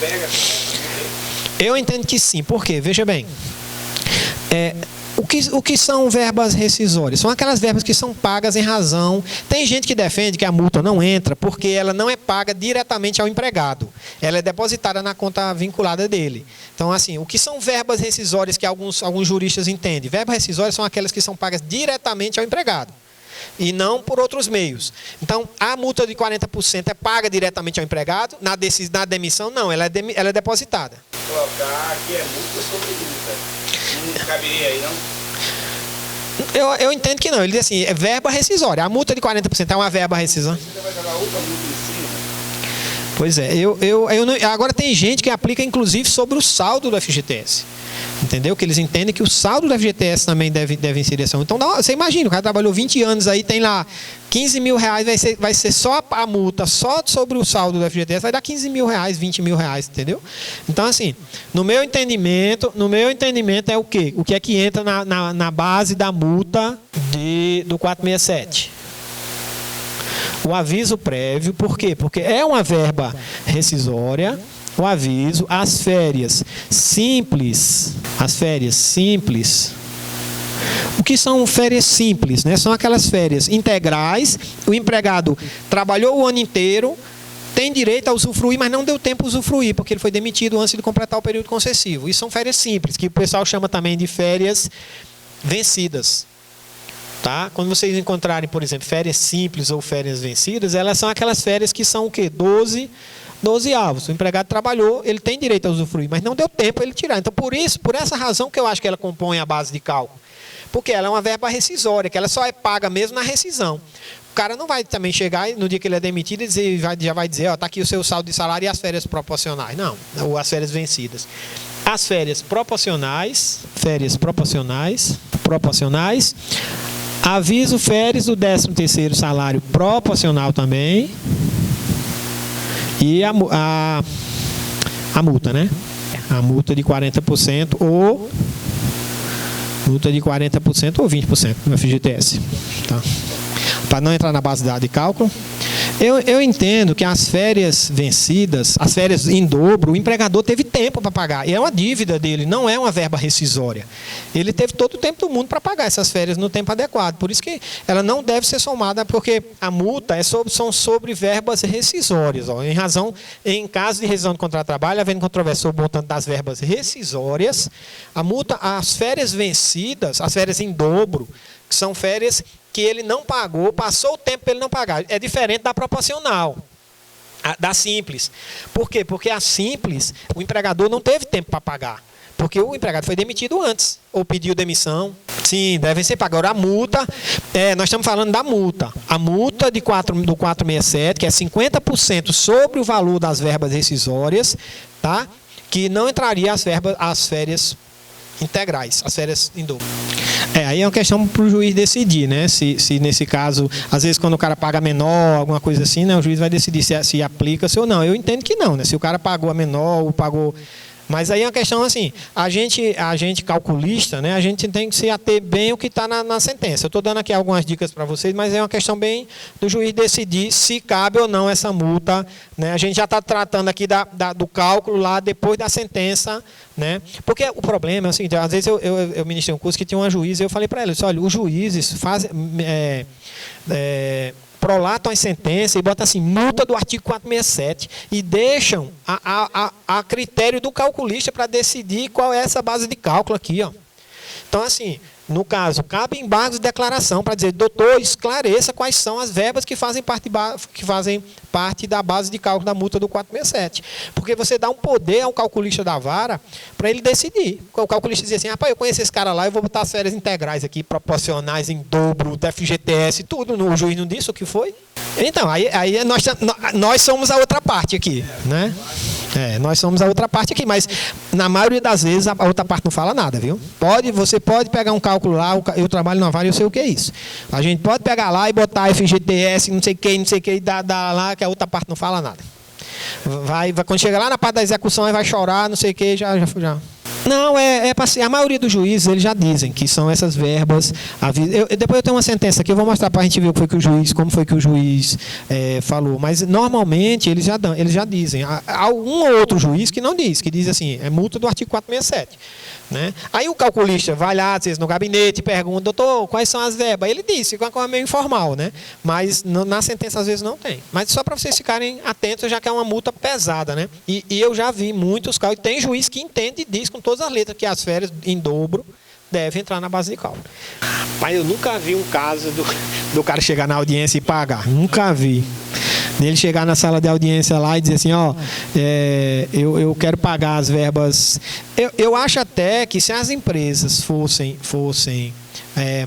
pega? Eu entendo que sim. Por quê? Veja bem. O que são verbas rescisórias? São aquelas verbas que são pagas em razão... Tem gente que defende que a multa não entra porque ela não é paga diretamente ao empregado. Ela é depositada na conta vinculada dele. Então, assim, o que são verbas rescisórias que alguns juristas entendem? Verbas rescisórias são aquelas que são pagas diretamente ao empregado e não por outros meios. Então, a multa de 40% é paga diretamente ao empregado, na demissão não, ela é depositada. Colocar aqui é multa sobre multa. Não caberia aí, não? Eu entendo que não. Ele diz assim, é verba rescisória. A multa de 40% é uma verba rescisória. Você vai jogar outra multa em cima? Pois é, agora tem gente que aplica inclusive sobre o saldo do FGTS. Entendeu? Que eles entendem que o saldo do FGTS também deve inserir essa. Então, você imagina, o cara trabalhou 20 anos aí, tem lá 15 mil reais, vai ser só a multa, só sobre o saldo do FGTS, vai dar 15 mil reais, 20 mil reais, entendeu? Então, assim, no meu entendimento é o quê? O que é que entra na base da multa do 467? O aviso prévio, por quê? Porque é uma verba rescisória. O aviso, as férias simples. O que são férias simples, né? São aquelas férias integrais. O empregado trabalhou o ano inteiro, tem direito a usufruir, mas não deu tempo a usufruir, porque ele foi demitido antes de completar o período concessivo. Isso são férias simples, que o pessoal chama também de férias vencidas. Tá? Quando vocês encontrarem, por exemplo, férias simples ou férias vencidas, elas são aquelas férias que são o quê? 12 avos. O empregado trabalhou, ele tem direito a usufruir, mas não deu tempo ele tirar. Então, por essa razão que eu acho que ela compõe a base de cálculo. Porque ela é uma verba rescisória, que ela só é paga mesmo na rescisão. O cara não vai também chegar no dia que ele é demitido e já vai dizer, está aqui o seu saldo de salário e as férias proporcionais. Não, ou as férias vencidas. As férias proporcionais, aviso férias do 13º salário proporcional também. E a multa, né? A multa de 40% ou 20% no FGTS. Tá? Para não entrar na base de cálculo. Eu entendo que as férias vencidas, as férias em dobro, o empregador teve tempo para pagar. E é uma dívida dele, não é uma verba rescisória. Ele teve todo o tempo do mundo para pagar essas férias no tempo adequado. Por isso que ela não deve ser somada, porque a multa são sobre verbas rescisórias. Ó. Em caso de rescisão de contrato de trabalho, havendo controvérsia sobre o montante das verbas rescisórias, a multa, as férias vencidas, as férias em dobro, que são férias que ele não pagou, passou o tempo para ele não pagar. É diferente da proporcional, da simples. Por quê? Porque a simples, o empregador não teve tempo para pagar. Porque o empregado foi demitido antes, ou pediu demissão. Sim, devem ser pagos. Agora, a multa, nós estamos falando da multa. A multa do 467, que é 50% sobre o valor das verbas rescisórias, tá? Que não entraria as férias integrais, as férias em dobro. Aí é uma questão para o juiz decidir, né? Se nesse caso, às vezes quando o cara paga menor, alguma coisa assim, né? O juiz vai decidir se aplica-se ou não. Eu entendo que não, né? Se o cara pagou a menor ou pagou... Mas aí é uma questão assim, a gente calculista, né? A gente tem que se ater bem o que está na sentença. Eu estou dando aqui algumas dicas para vocês, mas é uma questão bem do juiz decidir se cabe ou não essa multa, né? A gente já está tratando aqui do cálculo lá depois da sentença, né? Porque o problema é o seguinte, às vezes eu ministrei um curso que tinha uma juíza e eu falei para ela, olha, os juízes fazem... prolatam as sentenças e botam assim, multa do artigo 467 e deixam a critério do calculista para decidir qual é essa base de cálculo aqui, ó. Então, assim, no caso, cabe embargos de declaração para dizer, doutor, esclareça quais são as verbas que fazem parte da base de cálculo da multa do 467. Porque você dá um poder ao calculista da vara para ele decidir. O calculista diz assim, rapaz, eu conheço esse cara lá, eu vou botar as férias integrais aqui, proporcionais, em dobro, do FGTS, tudo. O juiz não disse o que foi? Então, aí nós somos a outra parte aqui, né? Nós somos a outra parte aqui, mas na maioria das vezes a outra parte não fala nada, viu? Você pode pegar um cálculo lá, eu trabalho na vara e eu sei o que é isso. A gente pode pegar lá e botar FGTS, não sei o que, dar lá, que a outra parte não fala nada. Quando chegar lá na parte da execução, aí vai chorar, não sei o que, já. Não, a maioria dos juízes, eles já dizem que são essas verbas. Depois eu tenho uma sentença aqui, eu vou mostrar para a gente ver como foi que o juiz falou. Mas, normalmente, eles já dizem. Há um ou outro juiz que não diz, que diz assim, é multa do artigo 467. Né? Aí o calculista vai lá, às vezes, no gabinete e pergunta, doutor, quais são as verbas? Ele disse, fica uma coisa meio informal, né? Mas na sentença, às vezes, não tem. Mas só para vocês ficarem atentos, já que é uma multa pesada, né? E eu já vi muitos cálculos, tem juiz que entende e diz com todas as letras que as férias em dobro devem entrar na base de cálculo. Mas eu nunca vi um caso do cara chegar na audiência e pagar. Nunca vi. Ele chegar na sala de audiência lá e dizer assim, eu quero pagar as verbas. Eu acho até que se as empresas fossem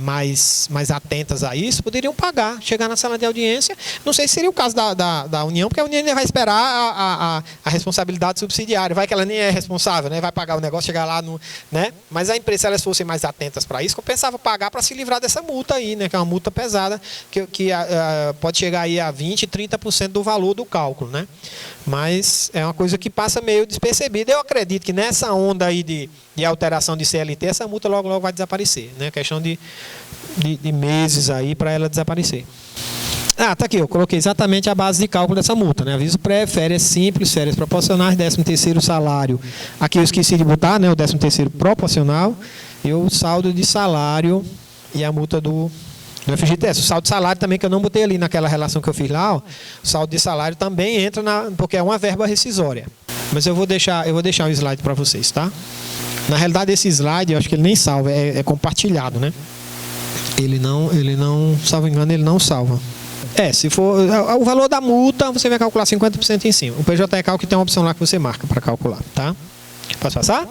mais atentas a isso, poderiam pagar, chegar na sala de audiência. Não sei se seria o caso da União, porque a União vai esperar a responsabilidade subsidiária. Vai que ela nem é responsável, né? Vai pagar o negócio, chegar lá no... Né? Mas a empresa, se elas fossem mais atentas para isso, compensava pagar para se livrar dessa multa aí, né? Que é uma multa pesada, que pode chegar aí a 20%, 30% do valor do cálculo, né? Mas é uma coisa que passa meio despercebida. Eu acredito que nessa onda aí de alteração de CLT, essa multa logo vai desaparecer, né? Questão de meses aí para ela desaparecer. Tá aqui, eu coloquei exatamente a base de cálculo dessa multa, né? Aviso prévio, férias simples, férias proporcionais, 13º salário. Aqui eu esqueci de botar, né? O 13º proporcional e o saldo de salário e a multa do FGTS. O saldo de salário também, que eu não botei ali naquela relação que eu fiz lá, ó, o saldo de salário também entra porque é uma verba rescisória. Mas eu vou deixar um slide para vocês, tá? Na realidade, esse slide, eu acho que ele nem salva, é compartilhado, né? Ele não, salvo engano, ele não salva. Se for o valor da multa, você vai calcular 50% em cima. O PJE que tem uma opção lá que você marca para calcular, tá? Posso passar?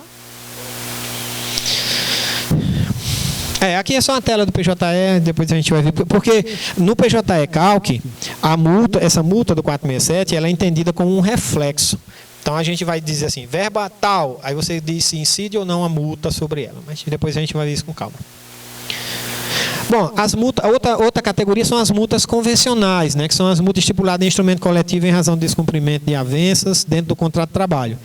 Aqui é só uma tela do PJE, depois a gente vai ver. Porque no PJE Calc, essa multa do 467, ela é entendida como um reflexo. Então a gente vai dizer assim, verba tal, aí você diz se incide ou não a multa sobre ela. Mas depois a gente vai ver isso com calma. Bom, as multas, outra categoria são as multas convencionais, né, que são as multas estipuladas em instrumento coletivo em razão de descumprimento de avanças dentro do contrato de trabalho.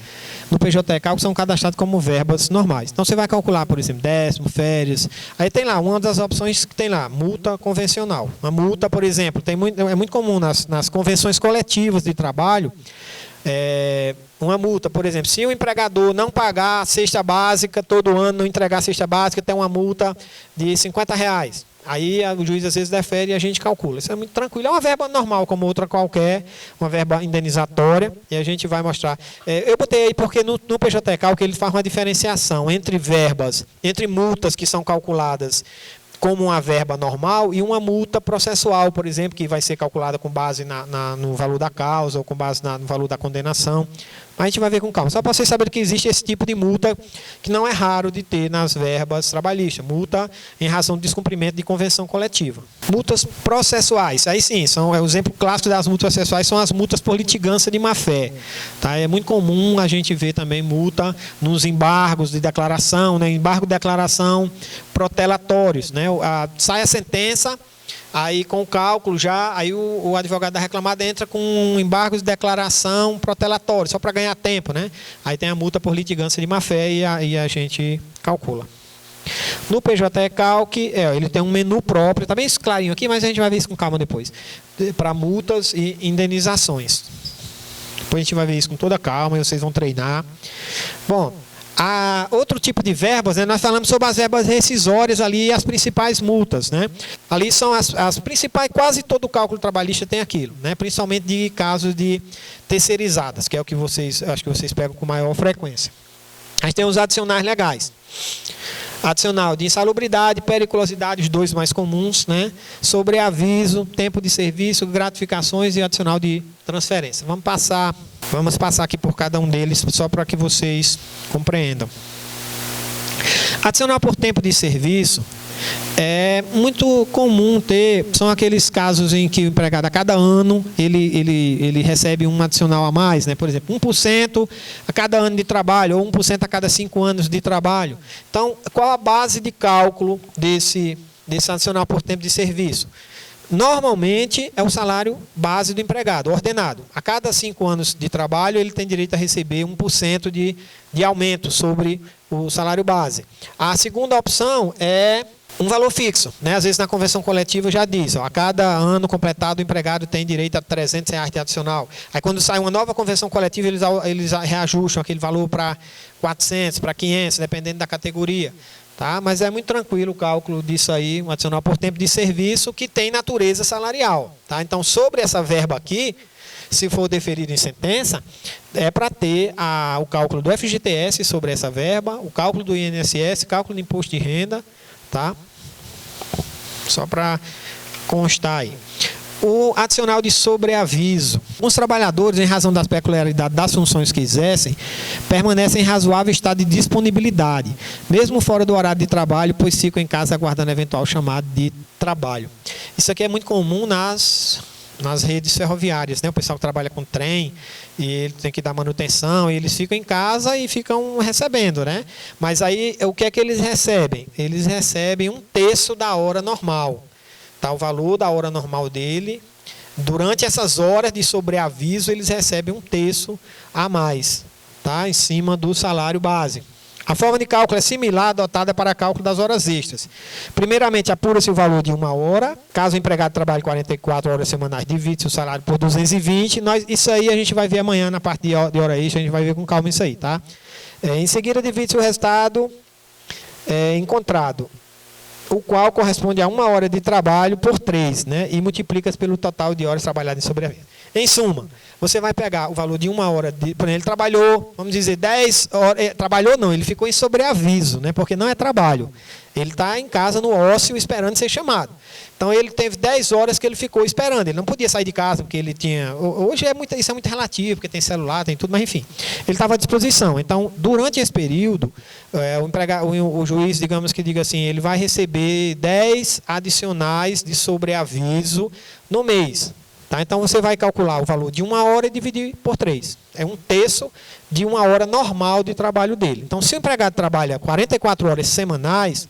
No PJE Calc são cadastradas como verbas normais. Então você vai calcular, por exemplo, 10º, férias. Aí tem lá, uma das opções que tem lá, multa convencional. Uma multa, por exemplo, é muito comum nas convenções coletivas de trabalho, uma multa, por exemplo, se o empregador não pagar a cesta básica todo ano, não entregar a cesta básica, tem uma multa de R$50. Aí o juiz às vezes defere e a gente calcula. Isso é muito tranquilo. É uma verba normal, como outra qualquer, uma verba indenizatória, e a gente vai mostrar. Eu botei aí porque no PJE Calc ele faz uma diferenciação entre multas que são calculadas como uma verba normal e uma multa processual, por exemplo, que vai ser calculada com base no valor da causa ou com base no valor da condenação. Mas a gente vai ver com calma. Só para vocês saberem que existe esse tipo de multa que não é raro de ter nas verbas trabalhistas. Multa em razão de descumprimento de convenção coletiva. Multas processuais. Aí sim, o exemplo clássico das multas processuais são as multas por litigância de má-fé. Tá? É muito comum a gente ver também multa nos embargos de declaração, né? Embargo de declaração protelatórios. Né? Sai a sentença... Aí, com o cálculo aí o advogado da reclamada entra com um embargo de declaração protelatório, só para ganhar tempo, né? Aí tem a multa por litigância de má-fé e a gente calcula. No PJE Calc, ele tem um menu próprio, está bem clarinho aqui, mas a gente vai ver isso com calma depois, para multas e indenizações. Depois a gente vai ver isso com toda calma e vocês vão treinar. Bom, outro tipo de verbas, né, nós falamos sobre as verbas rescisórias ali e as principais multas, né? Ali são as principais, quase todo o cálculo trabalhista tem aquilo, né? Principalmente de casos de terceirizadas, que é o que acho que vocês pegam com maior frequência. A gente tem os adicionais legais. Adicional de insalubridade, periculosidade, os dois mais comuns, né? Sobreaviso, tempo de serviço, gratificações e adicional de transferência. Vamos passar aqui por cada um deles, só para que vocês compreendam. Adicional por tempo de serviço é muito comum são aqueles casos em que o empregado a cada ano ele recebe um adicional a mais, né? Por exemplo, 1% a cada ano de trabalho ou 1% a cada 5 anos de trabalho. Então, qual a base de cálculo desse adicional por tempo de serviço? Normalmente é o salário base do empregado, ordenado. A cada 5 anos de trabalho, ele tem direito a receber 1% de aumento sobre o salário base. A segunda opção é um valor fixo, né? Às vezes na convenção coletiva já diz, a cada ano completado o empregado tem direito a R$300 de adicional. Aí quando sai uma nova convenção coletiva, eles reajustam aquele valor para 400, para 500, dependendo da categoria. Tá? Mas é muito tranquilo o cálculo disso aí, um adicional por tempo de serviço que tem natureza salarial. Tá? Então, sobre essa verba aqui, se for deferido em sentença, é para ter o cálculo do FGTS sobre essa verba, o cálculo do INSS, cálculo do imposto de renda, tá? Só para constar aí. o adicional de sobreaviso. Os trabalhadores, em razão das peculiaridades das funções que exercem, permanecem em razoável estado de disponibilidade, mesmo fora do horário de trabalho, pois ficam em casa aguardando eventual chamado de trabalho. Isso aqui é muito comum nas redes ferroviárias, né? O pessoal que trabalha com trem e ele tem que dar manutenção, e eles ficam em casa e ficam recebendo, né? Mas aí o que é que eles recebem? Eles recebem 1/3 da hora normal, tá? O valor da hora normal dele, durante essas horas de sobreaviso, eles recebem 1/3 a mais, tá? Em cima do salário básico. A forma de cálculo é similar adotada para cálculo das horas extras. Primeiramente, apura-se o valor de 1 hora. Caso o empregado trabalhe 44 horas semanais, divide-se o salário por 220. Isso aí a gente vai ver amanhã na parte de hora extra, a gente vai ver com calma isso aí, tá? Em seguida, divide-se o resultado encontrado, o qual corresponde a 1 hora de trabalho por 3, né? E multiplica-se pelo total de horas trabalhadas em sobreaviso. Em suma, você vai pegar o valor de 1 hora, por exemplo, ele trabalhou, vamos dizer, 10 horas, trabalhou não, ele ficou em sobreaviso, né? Porque não é trabalho. Ele está em casa no ócio esperando ser chamado. Então ele teve 10 horas que ele ficou esperando. Ele não podia sair de casa porque ele tinha. Hoje isso é muito relativo, porque tem celular, tem tudo, mas enfim. Ele estava à disposição. Então, durante esse período, o juiz, digamos que diga assim, ele vai receber 10 adicionais de sobreaviso no mês. Tá? Então você vai calcular o valor de 1 hora e dividir por 3. É 1/3 de 1 hora normal de trabalho dele. Então, se o empregado trabalha 44 horas semanais,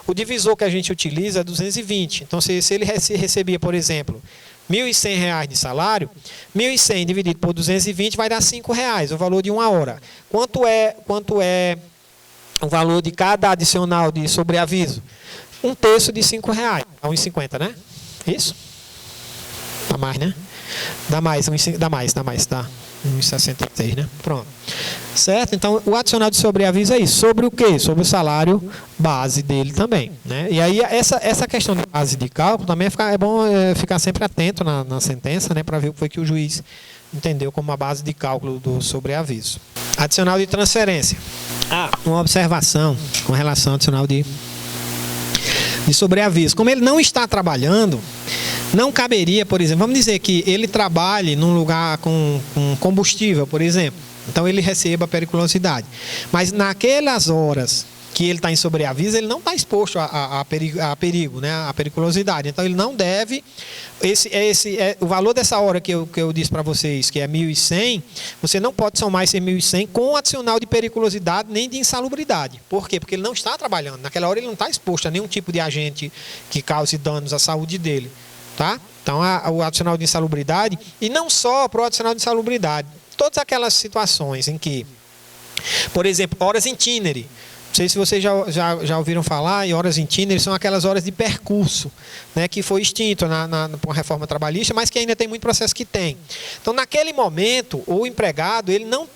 o divisor que a gente utiliza é 220. Então, se ele recebia, por exemplo, R$ 1.100 de salário, 1.100 dividido por 220 vai dar R$ 5,00, o valor de 1 hora. Quanto é o valor de cada adicional de sobreaviso? 1/3 de R$ 5,00, a 1,50, né? Isso? Dá mais, né? Dá mais, tá? 1,66, né? Pronto. Certo? Então, o adicional de sobreaviso é isso. Sobre o quê? Sobre o salário base dele também, né? E aí, essa questão de base de cálculo também é bom ficar sempre atento na sentença, né? Para ver o que foi que o juiz entendeu como a base de cálculo do sobreaviso. Adicional de transferência. Uma observação com relação ao adicional de sobreaviso. Como ele não está trabalhando, não caberia, por exemplo, vamos dizer que ele trabalhe num lugar com combustível, por exemplo. Então ele receba periculosidade. Mas naquelas horas que ele está em sobreaviso, ele não está exposto a perigo, né? A periculosidade. Então ele não deve. O valor dessa hora que eu disse para vocês, que é 1.100, você não pode somar esse 1.100 com adicional de periculosidade nem de insalubridade. Por quê? Porque ele não está trabalhando. Naquela hora ele não está exposto a nenhum tipo de agente que cause danos à saúde dele. Tá? Então, o adicional de insalubridade, e não só para o adicional de insalubridade, todas aquelas situações em que, por exemplo, horas itinere. Não sei se vocês já ouviram falar, e horas itinere são aquelas horas de percurso, né, que foi extinto por reforma trabalhista, mas que ainda tem muito processo que tem. Então, naquele momento, o empregado ele não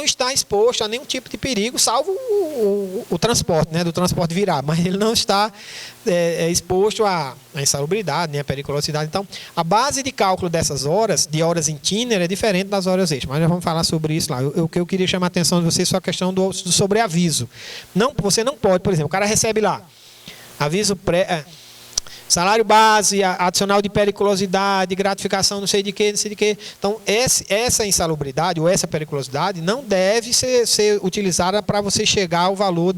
está exposto a nenhum tipo de perigo, salvo o transporte, né, do transporte virar, mas ele não está exposto à insalubridade, né, à periculosidade. Então, a base de cálculo dessas horas, de horas itinere, é diferente das horas extras, mas nós vamos falar sobre isso lá. O que eu queria chamar a atenção de vocês é só a questão do sobreaviso. Você não pode, por exemplo, o cara recebe lá aviso salário base, adicional de periculosidade, gratificação, não sei de quê. Então, essa insalubridade ou essa periculosidade não deve ser utilizada para você chegar ao valor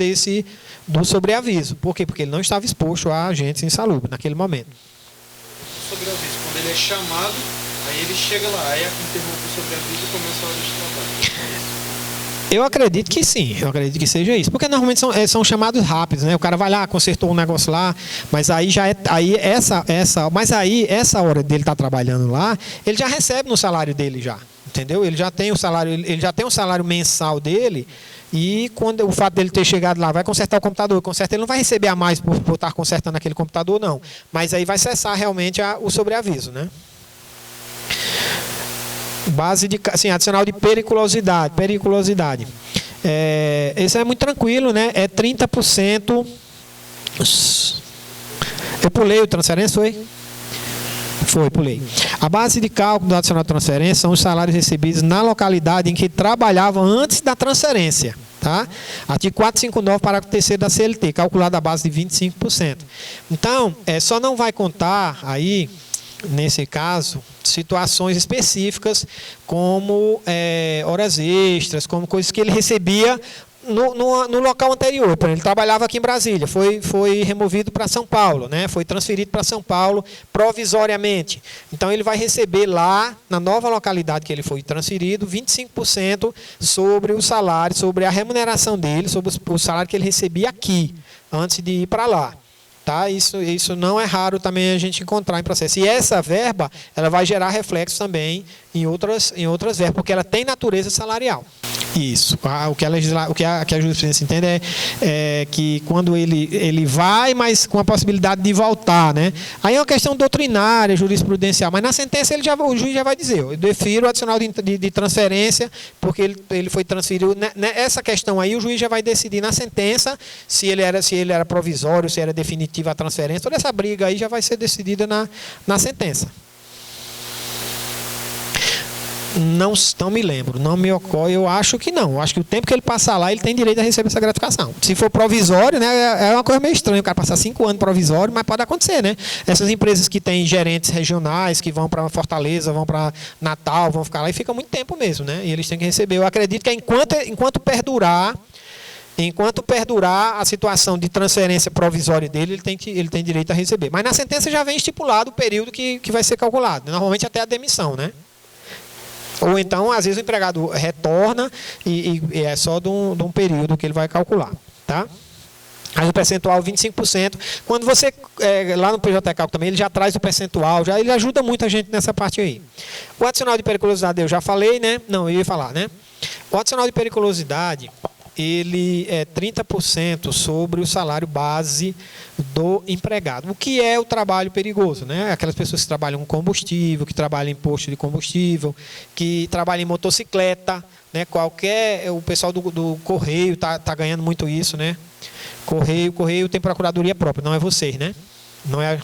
do sobreaviso. Por quê? Porque ele não estava exposto a agentes insalubres naquele momento. O sobreaviso, quando ele é chamado, aí ele chega lá, aí interrompe o sobreaviso e começa a hora de trabalho. Eu acredito que sim, eu acredito que seja isso. Porque normalmente são chamados rápidos, né? O cara vai lá, consertou um negócio lá, mas aí já essa hora dele estar trabalhando lá, ele já recebe no salário dele já, entendeu? Ele já tem o salário mensal dele, e quando o fato dele ter chegado lá, vai consertar o computador, ele não vai receber a mais por estar consertando aquele computador, não. Mas aí vai cessar realmente o sobreaviso, né? Adicional de periculosidade. Esse é muito tranquilo, né? É 30%. Eu pulei o transferência, foi? Pulei. A base de cálculo do adicional de transferência são os salários recebidos na localidade em que trabalhavam antes da transferência. Tá? Artigo 459, parágrafo 3º da CLT, calculada a base de 25%. Então, só não vai contar aí nesse caso, situações específicas, como horas extras, como coisas que ele recebia no local anterior. Por exemplo, ele trabalhava aqui em Brasília, foi removido para São Paulo, né? Foi transferido para São Paulo provisoriamente. Então, ele vai receber lá, na nova localidade que ele foi transferido, 25% sobre o salário, sobre a remuneração dele, sobre o salário que ele recebia aqui, antes de ir para lá. Tá? Isso não é raro também a gente encontrar em processo. E essa verba, ela vai gerar reflexo também em outras verbas, porque ela tem natureza salarial. Isso. O que a jurisprudência entende é que quando ele vai, mas com a possibilidade de voltar, né? Aí é uma questão doutrinária, jurisprudencial, mas na sentença o juiz já vai dizer, eu defiro o adicional de transferência, porque ele foi transferido. Essa questão aí o juiz já vai decidir na sentença se ele era provisório, se era definitiva a transferência. Toda essa briga aí já vai ser decidida na sentença. Não me lembro, não me ocorre, eu acho que não. Eu acho que o tempo que ele passar lá, ele tem direito a receber essa gratificação. Se for provisório, né, é uma coisa meio estranha o cara passar 5 anos provisório, mas pode acontecer, né? Essas empresas que têm gerentes regionais, que vão para Fortaleza, vão para Natal, vão ficar lá e ficam muito tempo mesmo, né? E eles têm que receber. Eu acredito que enquanto perdurar a situação de transferência provisória dele, ele tem direito a receber. Mas na sentença já vem estipulado o período que vai ser calculado. Normalmente até a demissão, né? Ou então, às vezes, o empregado retorna e é só de um período que ele vai calcular. Tá? Aí o percentual 25%. Quando você, lá no PJ Cálculo também, ele já traz o percentual, ele ajuda muita gente nessa parte aí. O adicional de periculosidade eu já falei, né? Não, eu ia falar, né? O adicional de periculosidade, ele é 30% sobre o salário base do empregado. O que é o trabalho perigoso, né? Aquelas pessoas que trabalham com combustível, que trabalham em posto de combustível, que trabalham em motocicleta, né? O pessoal do Correio está ganhando muito isso, né? Correio tem procuradoria própria, não é vocês, né? Não é.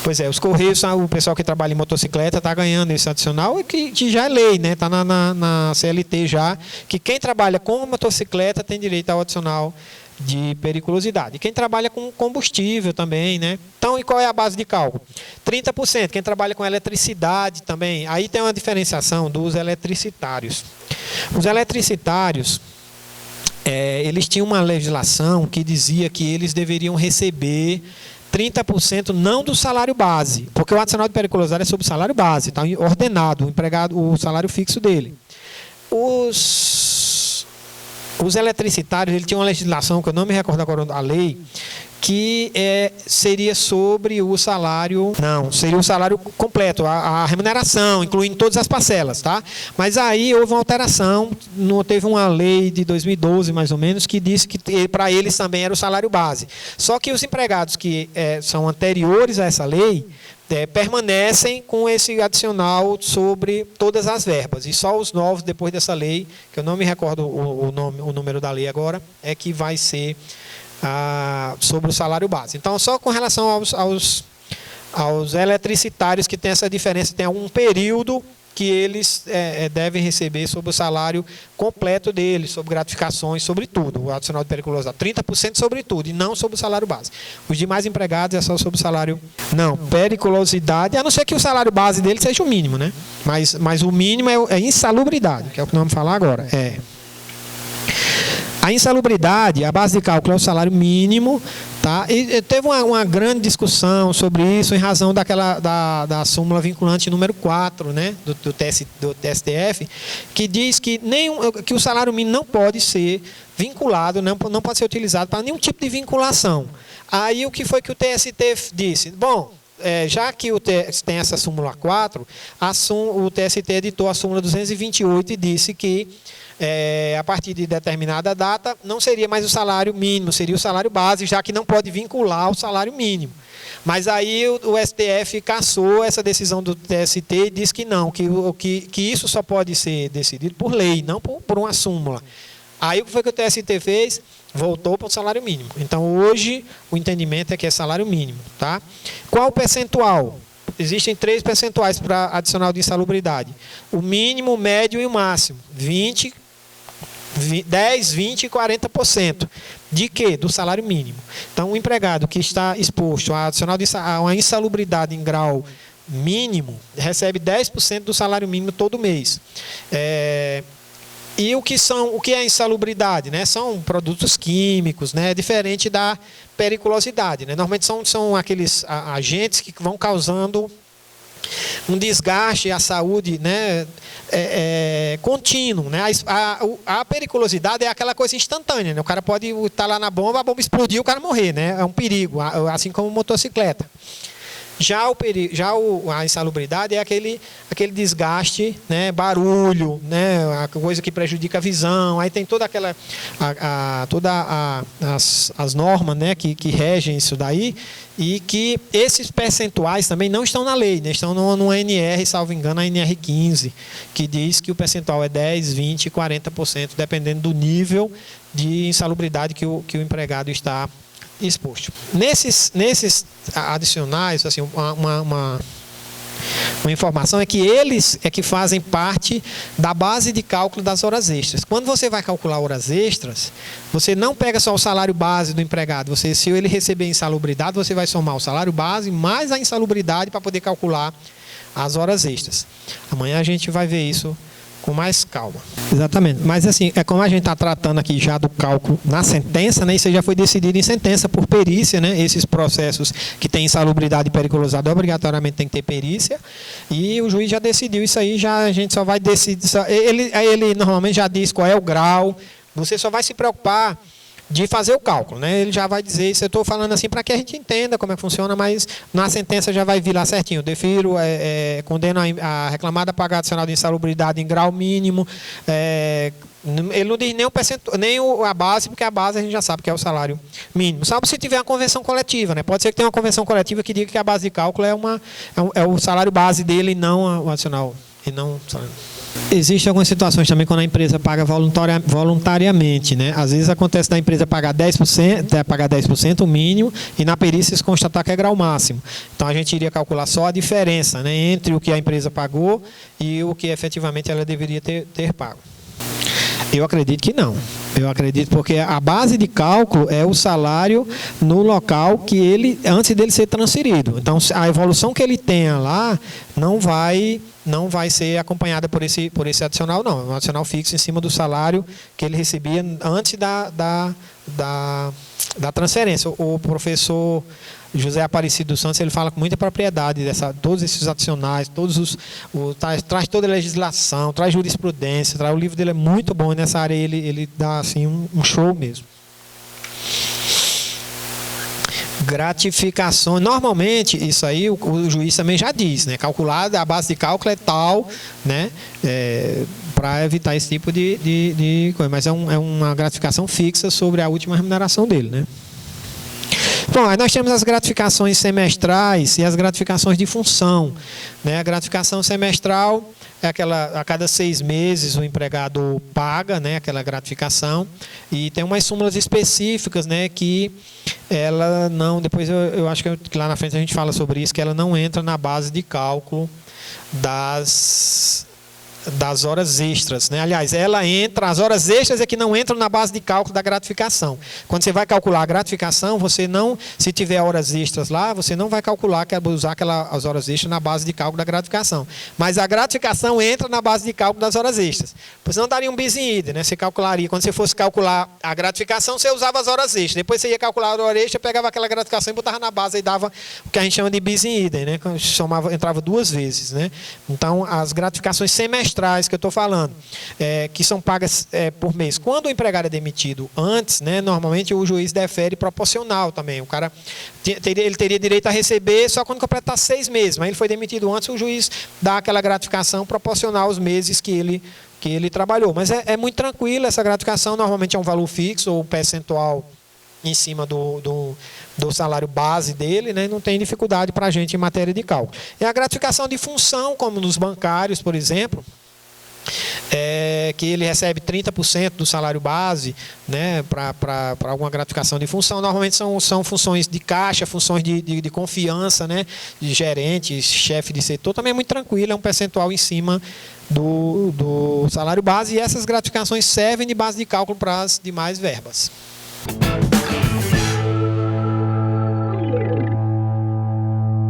Pois é, os Correios, o pessoal que trabalha em motocicleta está ganhando esse adicional, que já é lei, né? Está na CLT já, que quem trabalha com motocicleta tem direito ao adicional de periculosidade. E quem trabalha com combustível também, né? Então, e qual é a base de cálculo? 30%. Quem trabalha com eletricidade também. Aí tem uma diferenciação dos eletricitários. Os eletricitários, eles tinham uma legislação que dizia que eles deveriam receber 30% não do salário base, porque o adicional de periculosidade é sobre o salário base, está ordenado, o empregado, o salário fixo dele. Os eletricitários, ele tinha uma legislação, que eu não me recordo agora a lei, que seria sobre o salário, seria o salário completo, a remuneração, incluindo todas as parcelas, tá? Mas aí houve uma alteração, teve uma lei de 2012, mais ou menos, que disse que para eles também era o salário base. Só que os empregados que são anteriores a essa lei, permanecem com esse adicional sobre todas as verbas. E só os novos, depois dessa lei, que eu não me recordo o número da lei agora, é que vai ser sobre o salário base. Então, só com relação aos eletricitários que tem essa diferença, tem algum período que eles devem receber sobre o salário completo deles, sobre gratificações, sobre tudo. O adicional de periculosidade, 30% sobre tudo, e não sobre o salário base. Os demais empregados é só sobre o salário... Não, periculosidade, a não ser que o salário base dele seja o mínimo, né? Mas o mínimo é insalubridade, que é o que nós vamos falar agora. A insalubridade, a base de cálculo é o salário mínimo, tá? E teve uma grande discussão sobre isso em razão da súmula vinculante número 4, né, do TSTF, que diz que o salário mínimo não pode ser vinculado, não pode ser utilizado para nenhum tipo de vinculação. Aí o que foi que o TST disse? Bom, já que tem essa súmula 4, o TST editou a súmula 228 e disse que a partir de determinada data, não seria mais o salário mínimo, seria o salário base, já que não pode vincular o salário mínimo. Mas aí o STF cassou essa decisão do TST e disse que não, que isso só pode ser decidido por lei, não por uma súmula. Aí o que foi que o TST fez? Voltou para o salário mínimo. Então, hoje, o entendimento é que é salário mínimo. Tá? Qual o percentual? Existem 3 percentuais para adicional de insalubridade. O mínimo, o médio e o máximo. 10, 20 e 40%. De quê? Do salário mínimo. Então, o empregado que está exposto a adicional a uma insalubridade em grau mínimo recebe 10% do salário mínimo todo mês. E o que é insalubridade, né? São produtos químicos, né? Diferente da periculosidade, né? Normalmente são aqueles agentes que vão causando um desgaste à saúde, né? Contínuo, né? A periculosidade é aquela coisa instantânea, né? O cara pode estar lá na bomba, a bomba explodir, o cara morrer, né? É um perigo, assim como motocicleta. Já a insalubridade é aquele desgaste, né, barulho, né, a coisa que prejudica a visão. Aí tem toda aquela as normas, né, que regem isso daí, e que esses percentuais também não estão na lei, né, estão no NR, salvo engano, a NR 15, que diz que o percentual é 10, 20, 40%, dependendo do nível de insalubridade que o empregado está exposto. Nesses adicionais, assim, uma informação é que eles é que fazem parte da base de cálculo das horas extras. Quando você vai calcular horas extras, você não pega só o salário base do empregado. Se ele receber insalubridade, você vai somar o salário base mais a insalubridade para poder calcular as horas extras. Amanhã a gente vai ver isso com mais calma. Exatamente. Mas assim, como a gente está tratando aqui já do cálculo na sentença, né? Isso já foi decidido em sentença por perícia, né? Esses processos que têm insalubridade e periculosidade obrigatoriamente tem que ter perícia. E o juiz já decidiu isso aí, a gente só vai decidir. Ele normalmente já diz qual é o grau. Você só vai se preocupar de fazer o cálculo, né? Ele já vai dizer isso. Eu estou falando assim para que a gente entenda como é que funciona, mas na sentença já vai vir lá certinho. Defiro, condeno a reclamada a pagar adicional de insalubridade em grau mínimo. Ele não diz nem a base, porque a base a gente já sabe que é o salário mínimo. Salvo se tiver uma convenção coletiva, né? Pode ser que tenha uma convenção coletiva que diga que a base de cálculo é o salário base dele e não o adicional. E não o salário. Existem algumas situações também quando a empresa paga voluntariamente, né? Às vezes acontece da empresa pagar 10% o mínimo e na perícia se constatar que é grau máximo. Então a gente iria calcular só a diferença, né, entre o que a empresa pagou e o que efetivamente ela deveria ter pago. Eu acredito que não. Eu acredito porque a base de cálculo é o salário no local que antes dele ser transferido. Então a evolução que ele tenha lá não vai ser acompanhada por esse adicional, não. É um adicional fixo em cima do salário que ele recebia antes da transferência. O professor José Aparecido dos Santos, ele fala com muita propriedade todos esses adicionais, traz toda a legislação, traz jurisprudência, o livro dele é muito bom nessa área, ele dá assim um show mesmo. Gratificações, normalmente isso aí o juiz também já diz, né? Calculada, a base de cálculo é tal, né? Para evitar esse tipo de coisa, mas é uma gratificação fixa sobre a última remuneração dele, né? Bom, aí nós temos as gratificações semestrais e as gratificações de função, né? A gratificação semestral é aquela, a cada 6 meses o empregado paga, né, aquela gratificação, e tem umas súmulas específicas, né, que ela não, depois eu acho que lá na frente a gente fala sobre isso, que ela não entra na base de cálculo das horas extras, né? Aliás, as horas extras é que não entram na base de cálculo da gratificação. Quando você vai calcular a gratificação, se tiver horas extras lá, você não vai calcular, usar as horas extras na base de cálculo da gratificação. Mas a gratificação entra na base de cálculo das horas extras. Pois não daria um bis in idem, né? Você calcularia, quando você fosse calcular a gratificação, você usava as horas extras. Depois você ia calcular a hora extra, pegava aquela gratificação e botava na base e dava o que a gente chama de bis in idem, né? Entrava 2 vezes, né? Então, as gratificações semestrais que eu estou falando, que são pagas por mês. Quando o empregado é demitido antes, né, normalmente o juiz defere proporcional também. O cara ele teria direito a receber só quando completar 6 meses, mas ele foi demitido antes, o juiz dá aquela gratificação proporcional aos meses que ele trabalhou. Mas é muito tranquila essa gratificação, normalmente é um valor fixo ou percentual em cima do salário base dele, né? Não tem dificuldade para a gente em matéria de cálculo. E a gratificação de função, como nos bancários, por exemplo, que ele recebe 30% do salário base, né, para alguma gratificação de função. Normalmente são funções de caixa, funções de confiança, né, de gerente, chefe de setor. Também é muito tranquilo, é um percentual em cima do salário base. E essas gratificações servem de base de cálculo para as demais verbas.